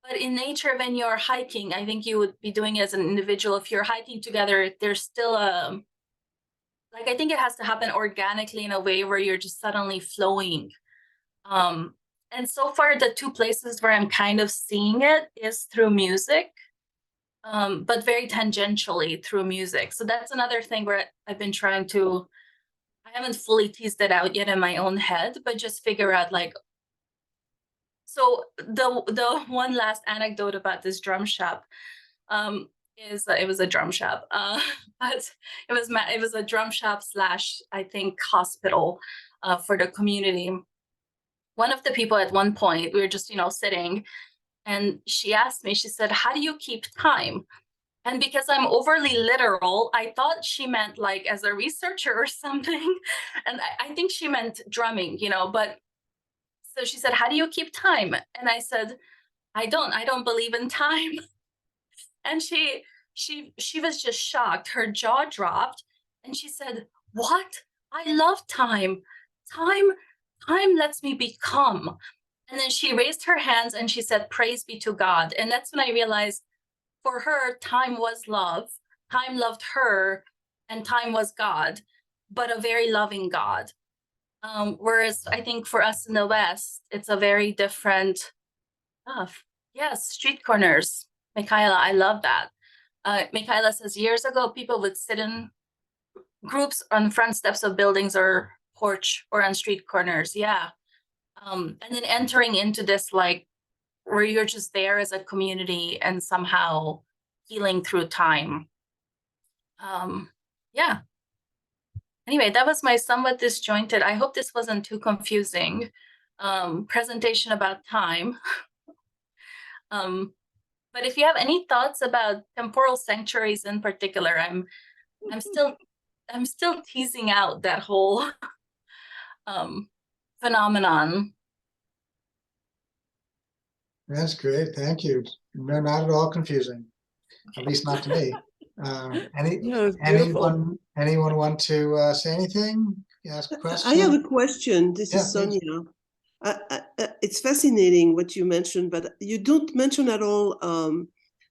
But in nature, when you're hiking, I think you would be doing it as an individual. If you're hiking together, there's still I think it has to happen organically in a way where you're just suddenly flowing. And so far, the two places where I'm kind of seeing it is through music, but very tangentially through music. So that's another thing where I've been trying to, I haven't fully teased it out yet in my own head, but just figure out like, so the one last anecdote about this drum shop, is it was a drum shop, but it was a drum shop / I think hospital for the community. One of the people at one point, we were just sitting, and she asked me, she said, "How do you keep time?" And because I'm overly literal, I thought she meant like as a researcher or something, and I think she meant drumming, but so she said, "How do you keep time?" And I said, I don't believe in time." And she was just shocked. Her jaw dropped, and she said, "What? I love time. Time lets me become." And then she raised her hands and she said, "Praise be to God." And that's when I realized for her, time was love. Time loved her, and time was God, but a very loving God. Whereas I think for us in the West, it's a very different, yes, street corners. Michaela, I love that. Michaela says, years ago, people would sit in groups on front steps of buildings or porch or on street corners. Yeah. And then entering into this, like, where you're just there as a community and somehow healing through time. Yeah. Anyway, that was my somewhat disjointed, I hope this wasn't too confusing, presentation about time. But if you have any thoughts about temporal sanctuaries in particular, I'm still teasing out that whole phenomenon. That's great. Thank you. No, not at all confusing, at least not to me. No, it's beautiful. Anyone want to say anything? Ask a question? I have a question. This Yeah, is Sonia. It's fascinating what you mentioned, but you don't mention at all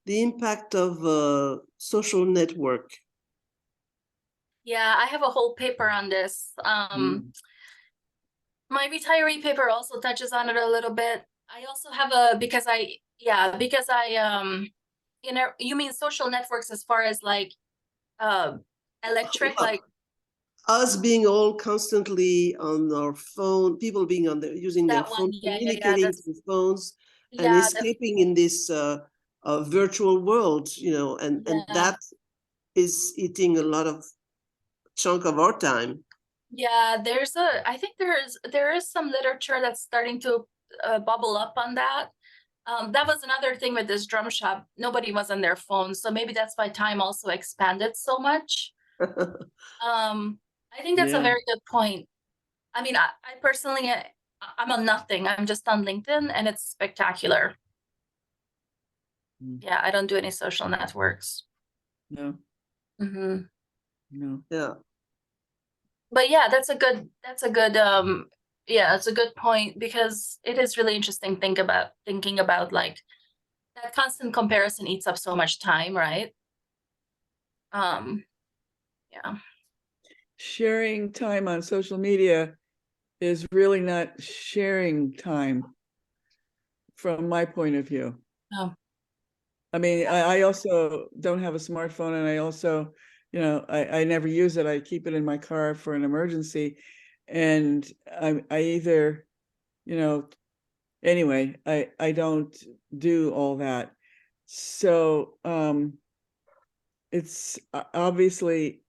the impact of social network. Yeah, I have a whole paper on this. My retiree paper also touches on it a little bit. I also have because I you mean social networks as far as like electric, like us being all constantly on our phone, people being using their phone, communicating through phones, and escaping in this virtual world, and that is eating a lot of chunk of our time. Yeah, I think there is some literature that's starting to bubble up on that. That was another thing with this drum shop. Nobody was on their phones, so maybe that's why time also expanded so much. I think that's a very good point. I mean, I personally, I'm on nothing. I'm just on LinkedIn, and it's spectacular. Yeah, I don't do any social networks. No. Mm-hmm. No. Yeah. But yeah, that's a good it's a good point, because it is really interesting thinking about like that constant comparison eats up so much time, right? Yeah. Sharing time on social media is really not sharing time from my point of view. Oh. I mean, I also don't have a smartphone, and I also you know, I never use it. I keep it in my car for an emergency. And I either, you know, anyway, I don't do all that. So it's obviously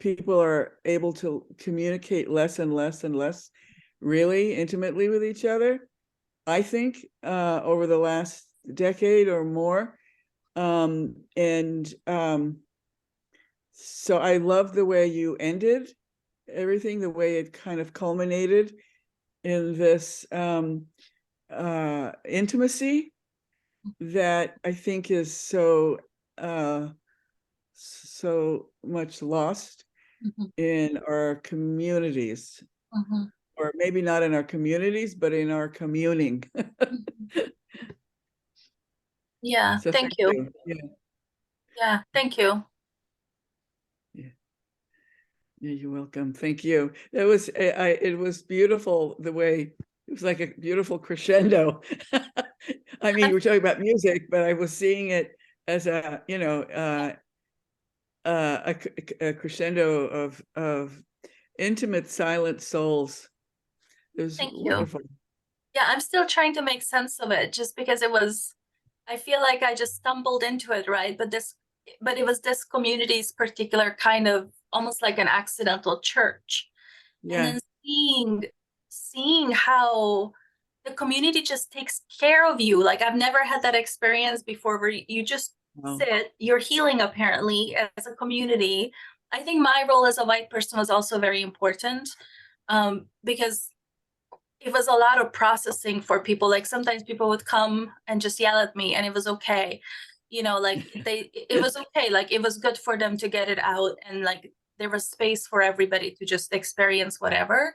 people are able to communicate less and less and less really intimately with each other, I think, over the last decade or more. So I love the way you ended everything, the way it kind of culminated in this intimacy that I think is so much lost in our communities, or maybe not in our communities, but in our communing. Yeah, So thank you. Yeah, thank you. Yeah, you're welcome. Thank you. It was it was beautiful the way it was like a beautiful crescendo. I mean, you were talking about music, but I was seeing it as a, you know, a crescendo of intimate, silent souls. It was wonderful. Yeah, I'm still trying to make sense of it, just because it was, I feel like I just stumbled into it, right? But it was this community's particular kind of, almost like an accidental church. Yeah. And then seeing how the community just takes care of you. Like, I've never had that experience before, where you just sit, you're healing apparently as a community. I think my role as a white person was also very important, because it was a lot of processing for people. Like, sometimes people would come and just yell at me, and it was okay. You know, like it was okay. Like, it was good for them to get it out, and like there was space for everybody to just experience whatever.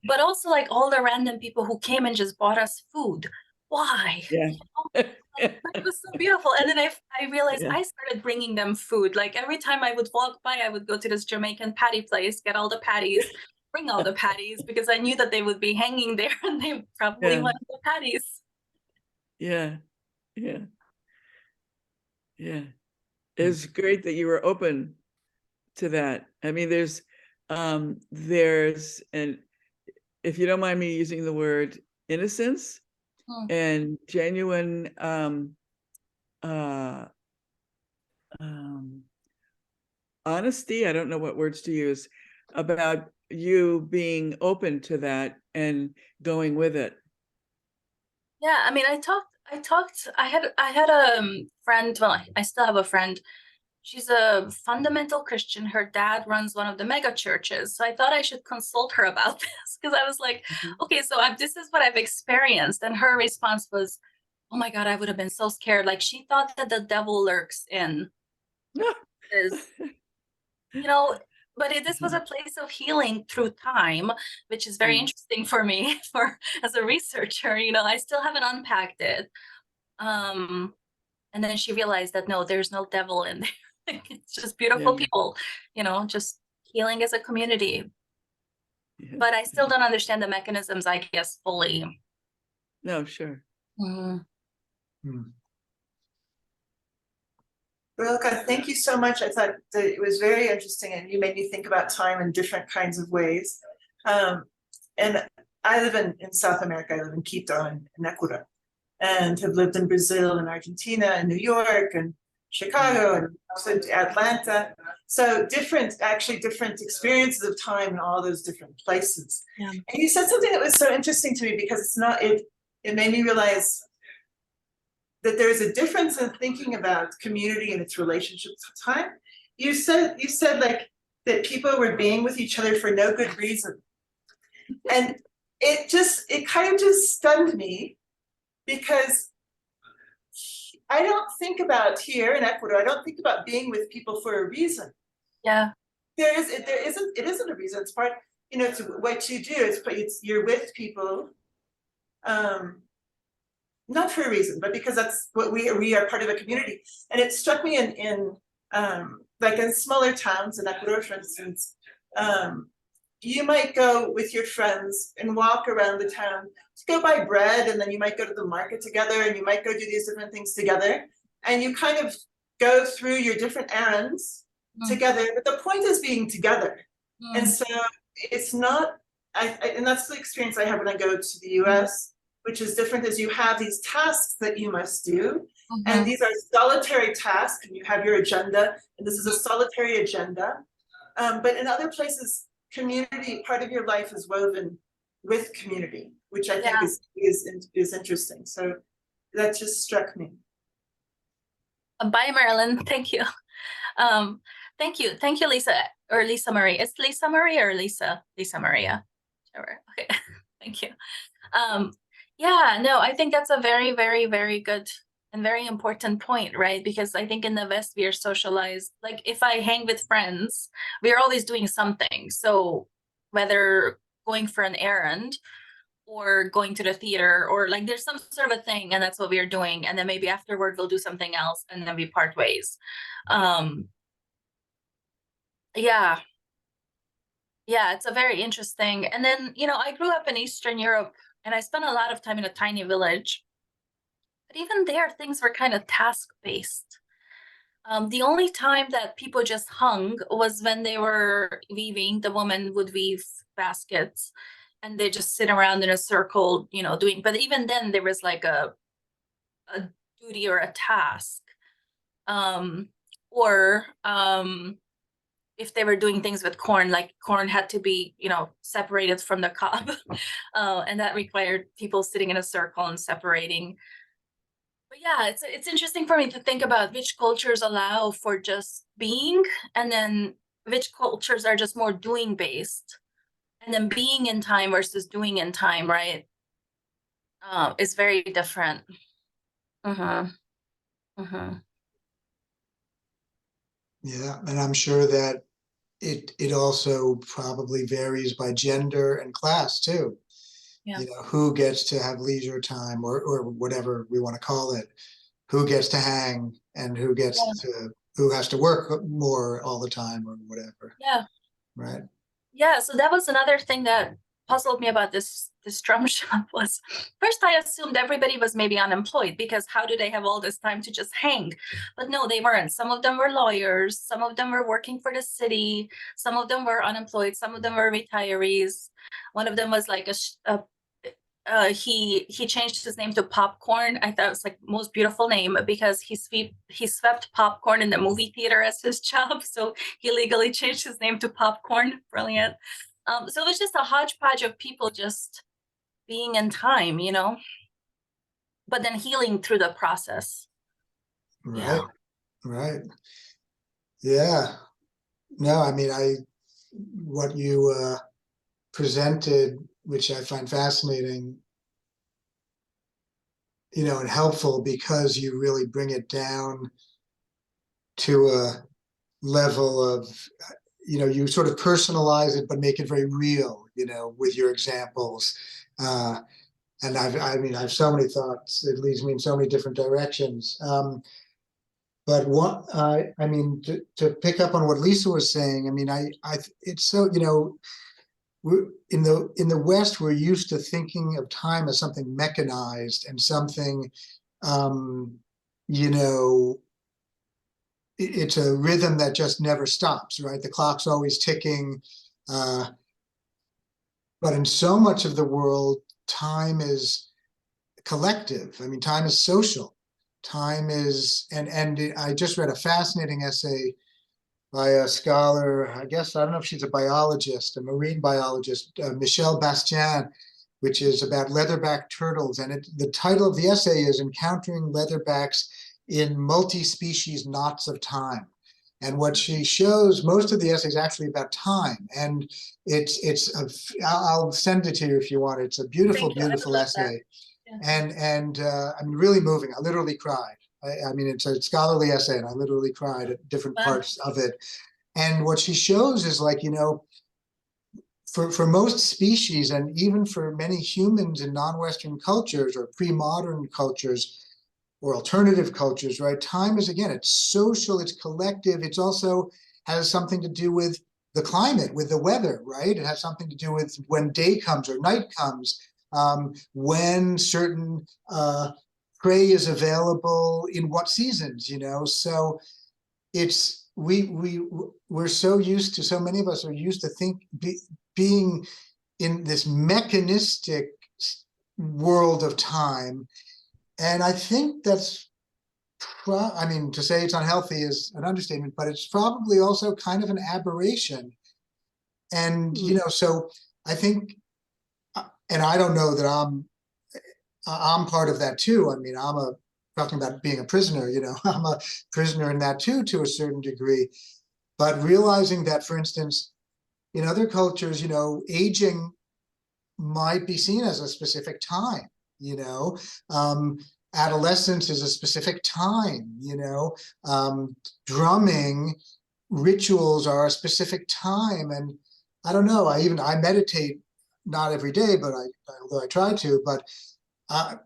But also, like, all the random people who came and just bought us food. Why? Yeah. You know? It was so beautiful. And then I realized I started bringing them food. Like, every time I would walk by, I would go to this Jamaican patty place, get all the patties, bring all the patties, because I knew that they would be hanging there and they probably wanted the patties. Yeah. It's great that you were open to that. I mean, there's and if you don't mind me using the word, innocence and genuine honesty, I don't know what words to use, about you being open to that and going with it. Yeah, I mean, I had a friend, well, I still have a friend. She's a fundamental Christian. Her dad runs one of the mega churches. So I thought I should consult her about this, because I was like, okay, so this is what I've experienced. And her response was, oh my God, I would have been so scared. Like, she thought that the devil lurks in is, you know, but this was a place of healing through time, which is very interesting for me as a researcher. You know, I still haven't unpacked it. And then she realized that no, there's no devil in there. It's just beautiful people, you know, just healing as a community. But I still don't understand the mechanisms, I guess, fully. No, sure. Boróka, thank you so much. I thought that it was very interesting, and you made me think about time in different kinds of ways. And I live in South America. I live in Quito in Ecuador, and have lived in Brazil and Argentina and New York and Chicago and also Atlanta. So different experiences of time in all those different places. And you said something that was so interesting to me, because it made me realize that there's a difference in thinking about community and its relationships with time. You said like that people were being with each other for no good reason. And it kind of just stunned me, because I don't think about here in Ecuador, I don't think about being with people for a reason. Yeah. It isn't a reason. It's part, you know, it's what you do. You're with people, not for a reason, but because that's what we are part of a community. And it struck me in like in smaller towns in Ecuador, for instance, you might go with your friends and walk around the town to go buy bread, and then you might go to the market together, and you might go do these different things together, and you kind of go through your different errands together, but the point is being together. And so it's not, and that's the experience I have when I go to the US, which is different, is you have these tasks that you must do. And these are solitary tasks, and you have your agenda, and this is a solitary agenda. But in other places, community, part of your life is woven with community, which I think is interesting. So that just struck me. Bye, Marilyn. Thank you. Thank you, Lisa, or Lisa Marie. It's Lisa Marie or Lisa Maria? Sure. Okay. Thank you. Yeah, no, I think that's a very, very, very good and very important point, right? Because I think in the West, we are socialized. Like if I hang with friends, we are always doing something. So whether going for an errand or going to the theater, or like there's some sort of a thing, and that's what we are doing. And then maybe afterward we'll do something else, and then we part ways. Yeah, it's a very interesting. And then, I grew up in Eastern Europe, and I spent a lot of time in a tiny village. But even there, things were kind of task-based. The only time that people just hung was when they were weaving. The woman would weave baskets, and they just sit around in a circle, doing. But even then, there was like a duty or a task, or if they were doing things with corn, like corn had to be, separated from the cob, and that required people sitting in a circle and separating. But yeah, it's interesting for me to think about which cultures allow for just being, and then which cultures are just more doing based, and then being in time versus doing in time, right? Is very different. Yeah, and I'm sure that it also probably varies by gender and class too. Yeah. Who gets to have leisure time, or whatever we want to call it, who gets to hang, and who has to work more all the time, or whatever. Yeah. Right. Yeah, so that was another thing that puzzled me about this drum shop. Was first I assumed everybody was maybe unemployed, because how do they have all this time to just hang? But no, they weren't. Some of them were lawyers, some of them were working for the city, some of them were unemployed, some of them were retirees. One of them was like he changed his name to Popcorn. I thought it was like most beautiful name, because he swept popcorn in the movie theater as his job, so he legally changed his name to Popcorn. Brilliant. So it was just a hodgepodge of people just being in time, but then healing through the process. Right. Right. Yeah. No, I mean, what you presented, which I find fascinating, and helpful, because you really bring it down to a level of, you sort of personalize it, but make it very real, with your examples. And I have so many thoughts. It leads me in so many different directions. But to pick up on what Lisa was saying, it's so, we're in the West, we're used to thinking of time as something mechanized and something, it's a rhythm that just never stops, right? The clock's always ticking. But in so much of the world, time is collective. Time is social. Time is, and I just read a fascinating essay by a scholar, I don't know if she's a biologist, a marine biologist, Michelle Bastien, which is about leatherback turtles. And the title of the essay is Encountering Leatherbacks in Multi-Species Knots of Time. And what she shows, most of the essay is actually about time. And I'll send it to you if you want. It's a beautiful, beautiful essay. Yeah. And really moving. I literally cried. It's a scholarly essay, and I literally cried at different parts of it. And what she shows is, like, for most species, and even for many humans in non-Western cultures or pre-modern cultures or alternative cultures, right? Time is, again, it's social, it's collective. It's also has something to do with the climate, with the weather, right? It has something to do with when day comes or night comes, when certain prey is available in what seasons, so it's we're so used to, so many of us are used to being in this mechanistic world of time. And I think that's, I mean, to say it's unhealthy is an understatement, but it's probably also kind of an aberration. And, so I think, and I don't know that I'm part of that too. I mean, talking about being a prisoner, I'm a prisoner in that too, to a certain degree. But realizing that, for instance, in other cultures, aging might be seen as a specific time, adolescence is a specific time, drumming rituals are a specific time. And I don't know, I meditate, not every day, but although I try to, but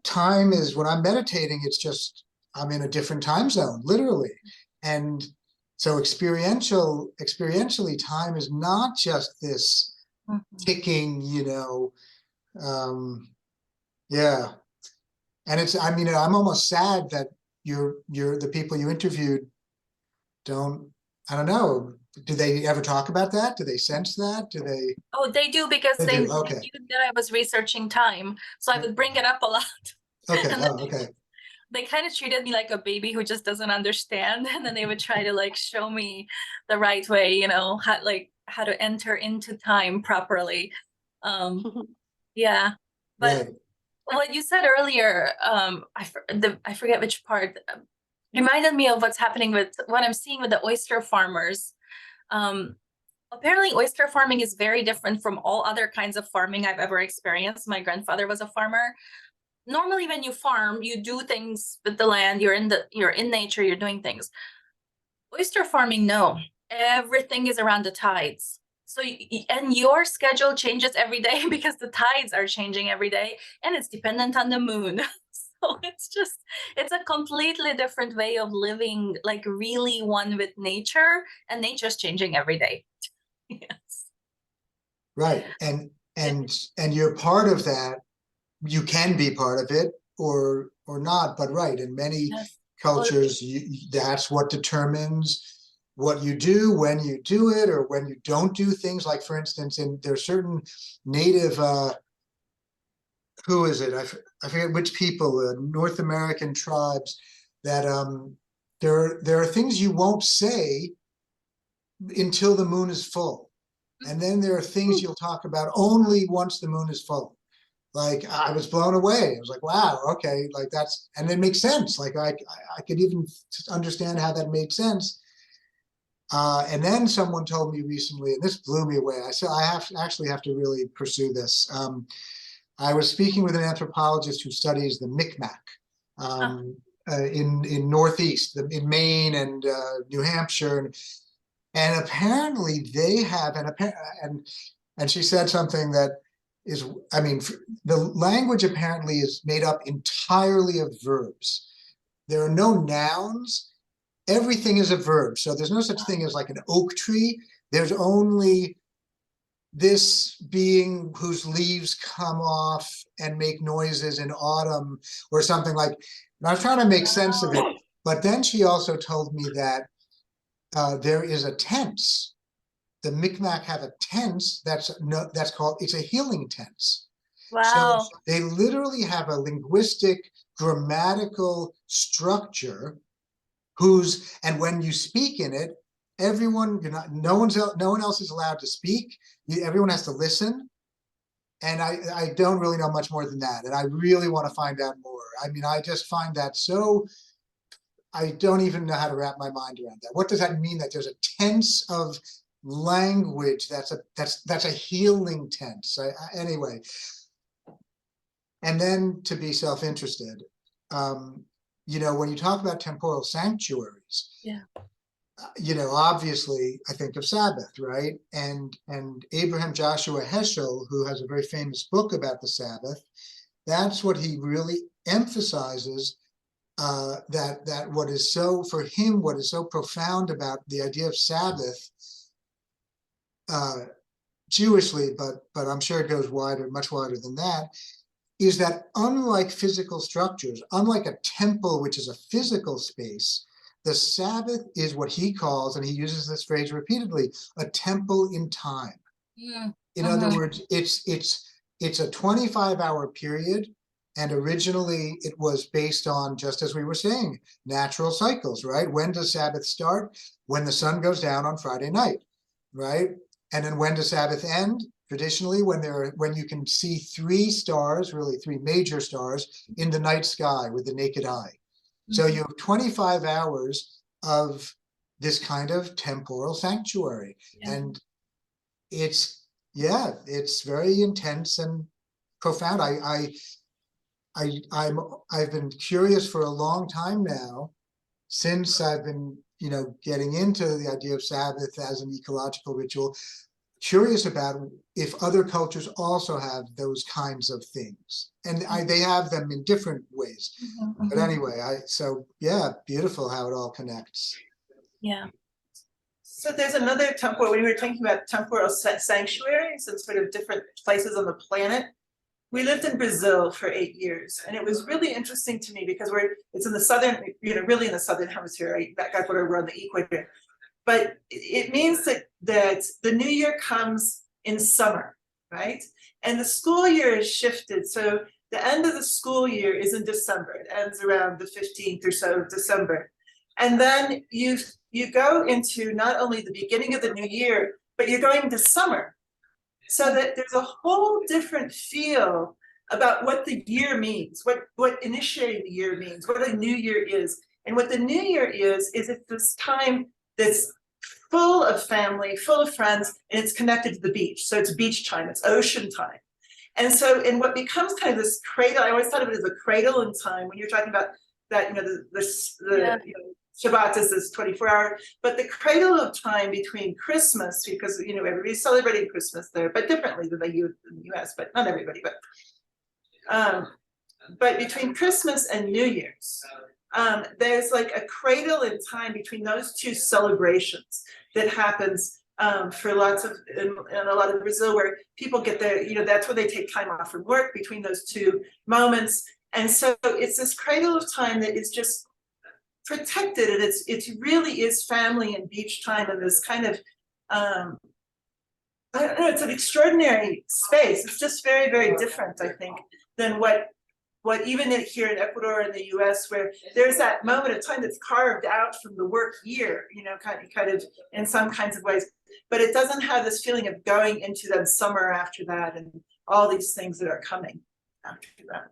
time is, when I'm meditating, it's just, I'm in a different time zone, literally. And so experientially, time is not just this ticking, yeah. And it's, I mean, I'm almost sad that the people you interviewed don't, I don't know, do they ever talk about that? Do they sense that? Do they? Oh, they do, because They they do, okay. knew that I was researching time. So I would bring it up a lot. Okay, And then okay. they kind of treated me like a baby who just doesn't understand. And then they would try to like show me the right way, how to enter into time properly. Yeah. But Right. what you said earlier, I forget which part, reminded me of what's happening with what I'm seeing with the oyster farmers. Apparently oyster farming is very different from all other kinds of farming I've ever experienced. My grandfather was a farmer. Normally when you farm, you do things with the land, you're in nature, you're doing things. Oyster farming, no, everything is around the tides. So, and your schedule changes every day because the tides are changing every day, and it's dependent on the moon. So it's a completely different way of living, like really one with nature, and nature's changing every day. Yes. Right. And you're part of that. You can be part of it or not, but right. In many cultures, that's what determines what you do, when you do it, or when you don't do things. Like, for instance, there's certain native, who is it? I forget which people, North American tribes, that there are things you won't say until the moon is full. And then there are things you'll talk about only once the moon is full. Like, I was blown away. I was like, wow, okay, like that's, and it makes sense. Like I could even understand how that made sense. And then someone told me recently, and this blew me away. I said, I actually have to really pursue this. I was speaking with an anthropologist who studies the Micmac in Northeast, in Maine and New Hampshire. And apparently they have, and she said something that is, I mean, the language apparently is made up entirely of verbs. There are no nouns. Everything is a verb. So there's no such thing as like an oak tree. There's only this being whose leaves come off and make noises in autumn or something like, and I was trying to make sense of it. But then she also told me that there is a tense. The Micmac have a tense that's called, it's a healing tense. Wow. So they literally have a linguistic, grammatical structure and when you speak in it, everyone, no one else is allowed to speak. Everyone has to listen. And I don't really know much more than that. And I really want to find out more. I mean, I just find that so, I don't even know how to wrap my mind around that. What does that mean, that there's a tense of language that's a healing tense? Anyway, and then to be self-interested, when you talk about temporal sanctuaries, obviously I think of Sabbath, right? And Abraham Joshua Heschel, who has a very famous book about the Sabbath, that's what he really emphasizes. That what is so, for him, what is so profound about the idea of Sabbath, Jewishly, but I'm sure it goes wider, much wider than that, is that unlike physical structures, unlike a temple, which is a physical space, the Sabbath is what he calls, and he uses this phrase repeatedly, a temple in time. In other words, it's a 25-hour period, and originally it was based on, just as we were saying, natural cycles, right? When does Sabbath start? When the sun goes down on Friday night, right? And then when does Sabbath end? Traditionally, when you can see 3 stars, really 3 major stars in the night sky with the naked eye. So you have 25 hours of this kind of temporal sanctuary. And it's very intense and profound. I've been curious for a long time now, since I've been, getting into the idea of Sabbath as an ecological ritual, curious about if other cultures also have those kinds of things, and they have them in different ways. But anyway, beautiful how it all connects. Yeah. So there's another temporal, when we were talking about temporal sanctuaries and sort of different places on the planet. We lived in Brazil for 8 years, and it was really interesting to me because it's in the southern, really in the southern hemisphere, right? That's where we're on the equator. But it means that the new year comes in summer, right? And the school year is shifted. So the end of the school year is in December. It ends around the 15th or so of December. And then you go into not only the beginning of the new year, but you're going to summer. So that there's a whole different feel about what the year means, what initiating the year means, what a new year is. And what the new year is it's this time that's full of family, full of friends, and it's connected to the beach. So it's beach time, it's ocean time. And so, and what becomes kind of this cradle, I always thought of it as a cradle in time when you're talking about that, Shabbat is this 24-hour, but the cradle of time between Christmas, because everybody's celebrating Christmas there, but differently than they do in the US, but not everybody, but between Christmas and New Year's, there's like a cradle in time between those 2 celebrations that happens for in a lot of Brazil, where people get that's where they take time off from work between those 2 moments. And so it's this cradle of time that is just protected, and it really is family and beach time, and this kind of I don't know, it's an extraordinary space. It's just very, very different, I think, than what even here in Ecuador and the US, where there's that moment of time that's carved out from the work year, kind of in some kinds of ways, but it doesn't have this feeling of going into the summer after that and all these things that are coming after that.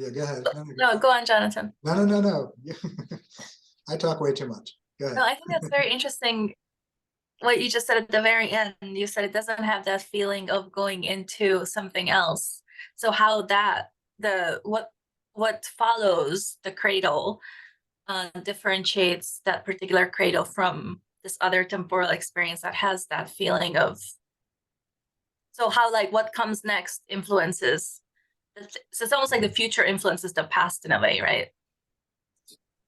Yeah, go ahead. No, go on, Jonathan. No. I talk way too much. Go ahead. No, I think that's very interesting. What you just said at the very end, you said it doesn't have that feeling of going into something else. So how what follows the cradle differentiates that particular cradle from this other temporal experience that has that feeling of. So how, what comes next influences. So it's almost like the future influences the past in a way, right?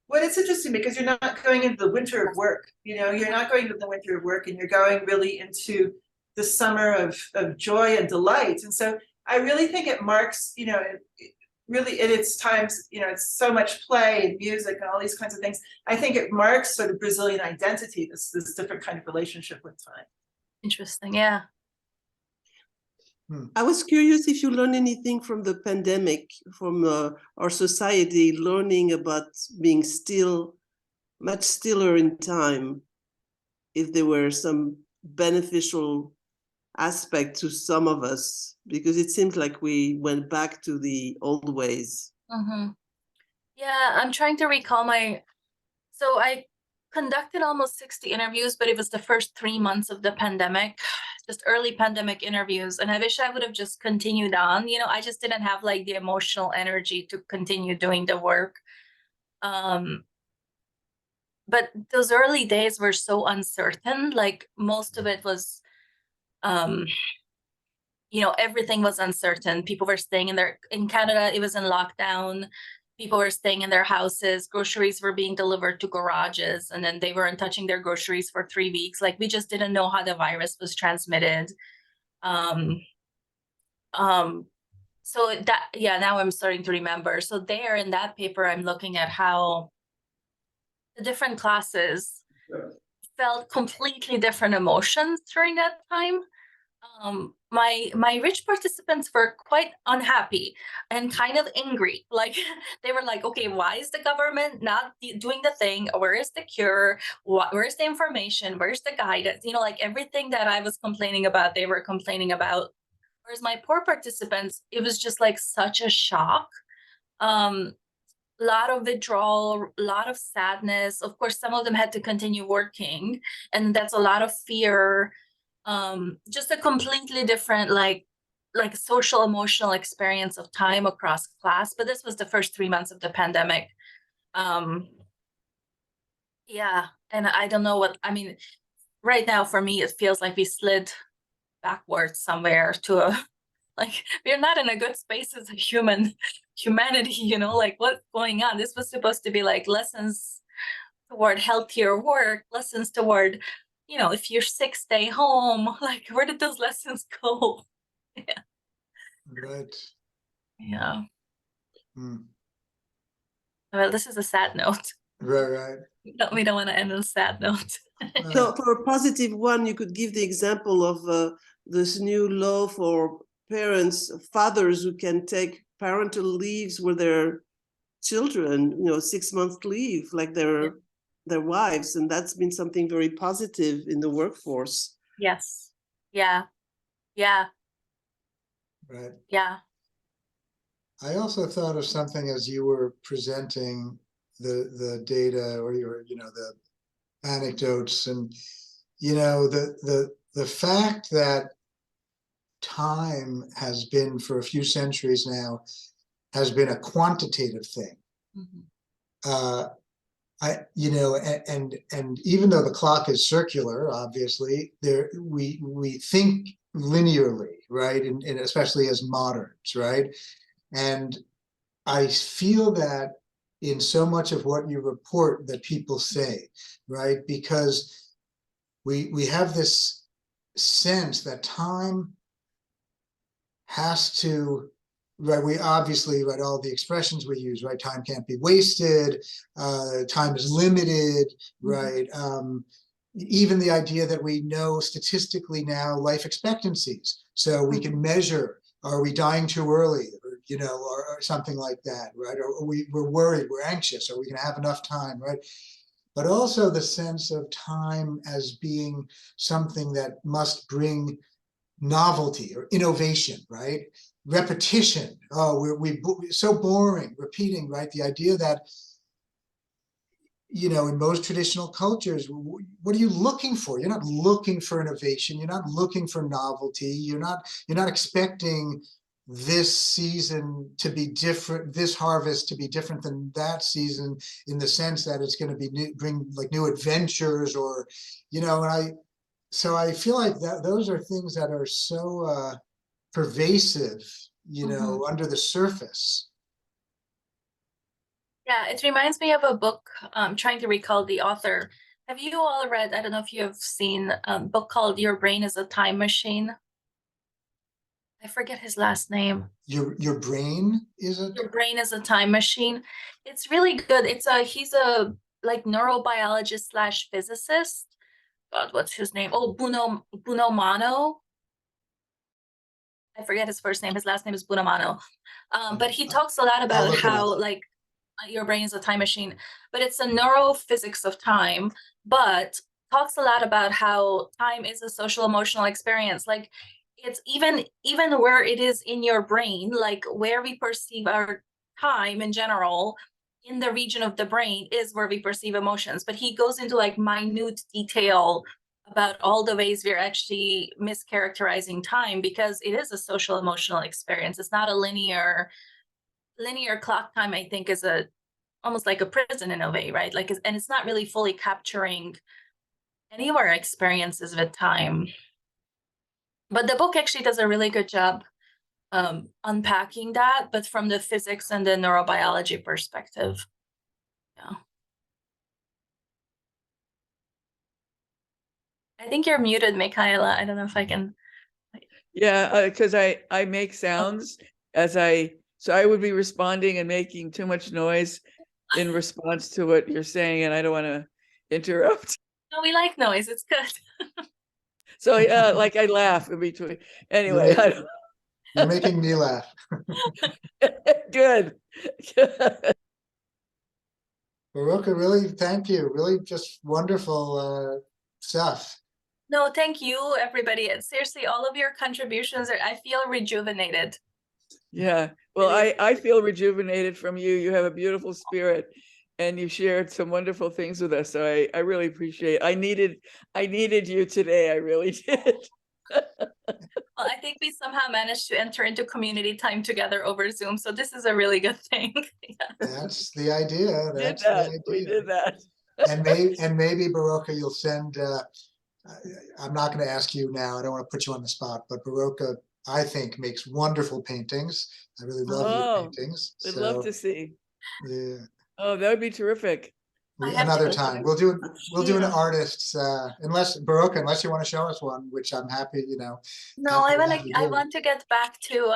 Well, it's interesting because you're not going into the winter of work. You're not going into the winter of work, and you're going really into the summer of joy and delight. And so I really think it marks, really in its times, it's so much play and music and all these kinds of things. I think it marks sort of Brazilian identity, this different kind of relationship with time. Interesting, yeah. I was curious if you learned anything from the pandemic, from our society, learning about being much stiller in time, if there were some beneficial aspect to some of us, because it seems like we went back to the old ways. Yeah, I'm trying to recall so I conducted almost 60 interviews, but it was the first 3 months of the pandemic, just early pandemic interviews. And I wish I would have just continued on. I just didn't have the emotional energy to continue doing the work. But those early days were so uncertain. Most of it was, everything was uncertain. People were staying in Canada, it was in lockdown. People were staying in their houses. Groceries were being delivered to garages, and then they weren't touching their groceries for 3 weeks. We just didn't know how the virus was transmitted. Um, so that, yeah, now I'm starting to remember. So there in that paper, I'm looking at how the different classes felt completely different emotions during that time. My rich participants were quite unhappy and kind of angry. Like they were like, okay, why is the government not doing the thing? Where is the cure? Where's the information? Where's the guidance? You know, like everything that I was complaining about, they were complaining about. Whereas my poor participants, it was just like such a shock. Lot of withdrawal, a lot of sadness. Of course, some of them had to continue working, and that's a lot of fear. Just a completely different like social emotional experience of time across class. But this was the first 3 months of the pandemic. Yeah, and I don't know what I mean. Right now, for me, it feels like we slid backwards somewhere to a like we're not in a good space as a humanity, you know, like what's going on? This was supposed to be like lessons toward healthier work, lessons toward, you know, if you're sick, stay home. Like, where did those lessons go? Yeah. Right. Yeah. Hmm. Well, this is a sad note. Right. We don't want to end on a sad note. So for a positive one, you could give the example of this new law for parents, fathers who can take parental leaves with their children, 6 month leave, like their wives, and that's been something very positive in the workforce. Yes. Yeah. Yeah. Right. Yeah. I also thought of something as you were presenting the data or the anecdotes, and the fact that time has been for a few centuries now has been a quantitative thing. Mm-hmm. And even though the clock is circular, obviously, we think linearly, right? And especially as moderns, right? And I feel that in so much of what you report that people say, right? Because we have this sense that time has to, right? We obviously, right, all the expressions we use, right? Time can't be wasted, time is limited, right? Even the idea that we know statistically now life expectancies, so we can measure, are we dying too early, or something like that, right? Or we're worried, we're anxious, are we gonna have enough time, right? But also the sense of time as being something that must bring novelty or innovation, right? Repetition. Oh, we're so boring, repeating, right? The idea that, in most traditional cultures, what are you looking for? You're not looking for innovation. You're not looking for novelty. You're not expecting this season to be different, this harvest to be different than that season, in the sense that it's going to be bring like new adventures, or, so I feel like that those are things that are so pervasive, under the surface. Yeah, it reminds me of a book. I'm trying to recall the author. Have you all read, I don't know if you have seen a book called Your Brain is a Time Machine? I forget his last name. Your brain is a Your Brain is a Time Machine. It's really good. He's a like neurobiologist slash physicist. God, what's his name? Oh, Bunomano. I forget his first name. His last name is Bunomano. But he talks a lot about how like your brain is a time machine, but it's a neurophysics of time, but talks a lot about how time is a social emotional experience. Like it's even where it is in your brain, like where we perceive our time in general in the region of the brain is where we perceive emotions. But he goes into like minute detail about all the ways we're actually mischaracterizing time, because it is a social emotional experience. It's not a linear clock time. I think is almost like a prison in a way, right? Like, and it's not really fully capturing any of our experiences with time. But the book actually does a really good job unpacking that, but from the physics and the neurobiology perspective. Yeah. I think you're muted, Michaela. I don't know if I can. Yeah, because I make sounds so I would be responding and making too much noise in response to what you're saying, and I don't want to interrupt. No, we like noise. It's good. So like I laugh in between. Anyway, Right. You're making me laugh. Good. Boróka, really, thank you. Really just wonderful stuff. No, thank you, everybody. Seriously, all of your contributions I feel rejuvenated. Yeah. Well, I feel rejuvenated from you. You have a beautiful spirit and you shared some wonderful things with us. So I really appreciate it. I needed you today. I really did. Well, I think we somehow managed to enter into community time together over Zoom. So this is a really good thing. Yeah. That's the idea. That's the idea. We did that. And maybe Boróka, you'll send I'm not going to ask you now. I don't want to put you on the spot, but Boróka, I think, makes wonderful paintings. I really love your paintings. I'd love to see. Yeah. Oh, that would be terrific. Another time. We'll do an artist's unless Boróka, you want to show us one, which I'm happy, No, I want to get back to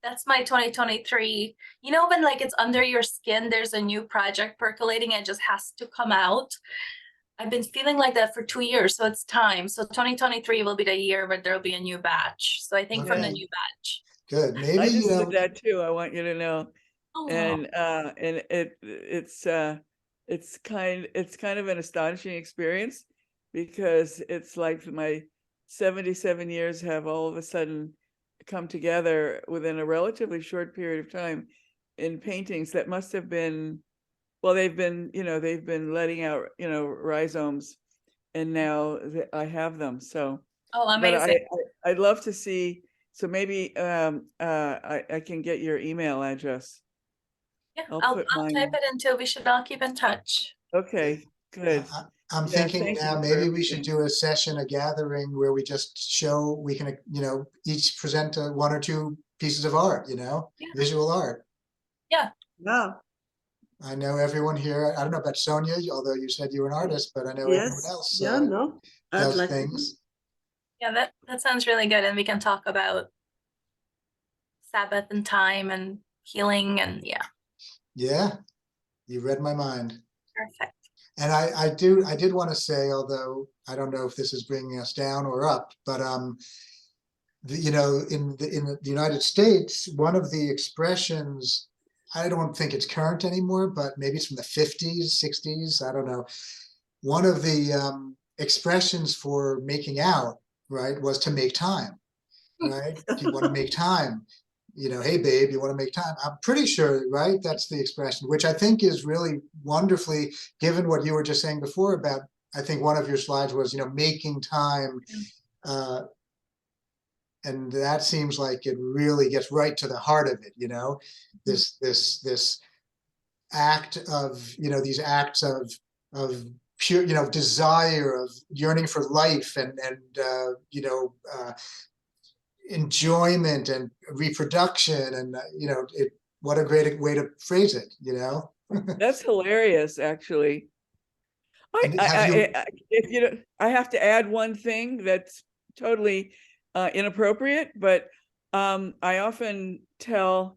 that's my 2023. When like it's under your skin, there's a new project percolating, it just has to come out. I've been feeling like that for 2 years, so it's time. So 2023 will be the year where there'll be a new batch. So I think from the new batch. Good. Maybe I just did that too. I want you to know. Oh, and it's kind of an astonishing experience because it's like my 77 years have all of a sudden come together within a relatively short period of time in paintings that must have been, well, they've been letting out, rhizomes, and now I have them. So, amazing. But I'd love to see. So maybe I can get your email address. Yeah, I'll type it into. We should all keep in touch. Okay, good. I'm thinking now maybe we should do a session, a gathering where we just show, we can, each present one or two pieces of art, visual art. Yeah. Wow. I know everyone here, I don't know about Sonia, although you said you were an artist, but I know everyone else does things. Yeah, that sounds really good. And we can talk about Sabbath and time and healing and Yeah, you read my mind. Perfect. And I did want to say, although I don't know if this is bringing us down or up, but in the United States, one of the expressions, I don't think it's current anymore, but maybe it's from the 50s, 60s, I don't know. One of the expressions for making out, right, was to make time, right? If you want to make time, hey babe, you want to make time? I'm pretty sure, right? That's the expression, which I think is really wonderfully, given what you were just saying before about, I think one of your slides was, making time. And that seems like it really gets right to the heart of it, this act of, these acts of pure, desire, of yearning for life and enjoyment and reproduction, and what a great way to phrase it. That's hilarious, actually. I have to add one thing that's totally inappropriate, but I often tell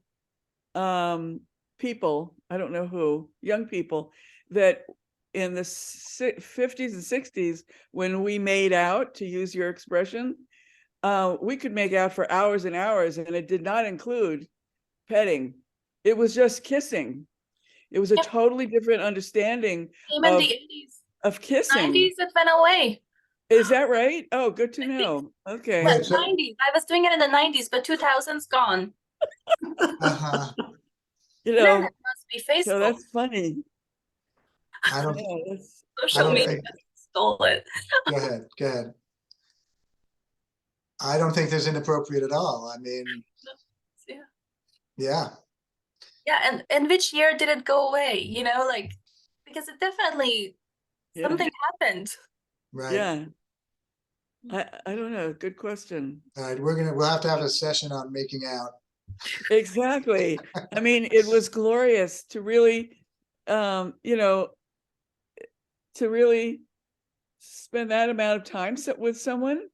people, I don't know who, young people, that in the 50s and 60s, when we made out, to use your expression, we could make out for hours and hours, and it did not include petting. It was just kissing. It was a totally different understanding of kissing. 90s, it went away. Is that right? Oh, good to know. Okay. Well, 90s. I was doing it in the 90s, but 2000's gone. Uh-huh. It must be Facebook. So that's funny. I don't. Social media stole it. Go ahead. I don't think there's inappropriate at all. I mean, yeah. And which year did it go away? Because it definitely something happened. Right. Yeah. I don't know. Good question. All right, we'll have to have a session on making out. Exactly. I mean, it was glorious to really, to really spend that amount of time with someone.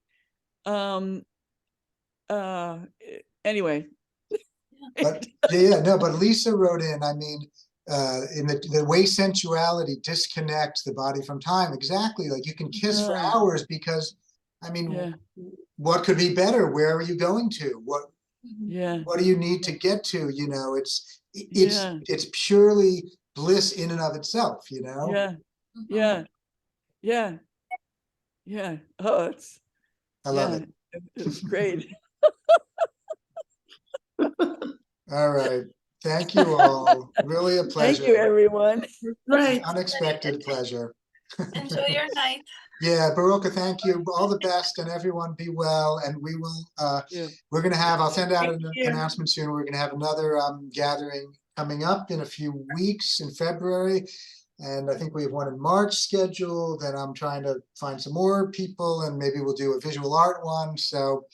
anyway. But no, but Lisa wrote in, I mean, in the way sensuality disconnects the body from time. Exactly. Like you can kiss for hours because, I mean, what could be better? Where are you going to? What do you need to get to? You know, it's purely bliss in and of itself, you know? Yeah. Oh, I love it. It's great. All right. Thank you all. Really a pleasure. Thank you, everyone. Right. Unexpected pleasure. Enjoy your night. Yeah, Boróka, thank you. All the best, and everyone be well. And we will, we're going to have, I'll send out an announcement soon. We're going to have another gathering coming up in a few weeks in February. And I think we have one in March scheduled, and I'm trying to find some more people, and maybe we'll do a visual art one. So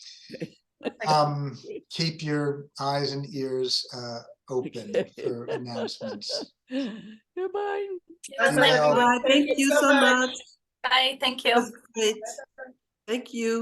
keep your eyes and ears open for announcements. Goodbye. Bye. Thank you so much. Bye. Thank you. That's great. Thank you.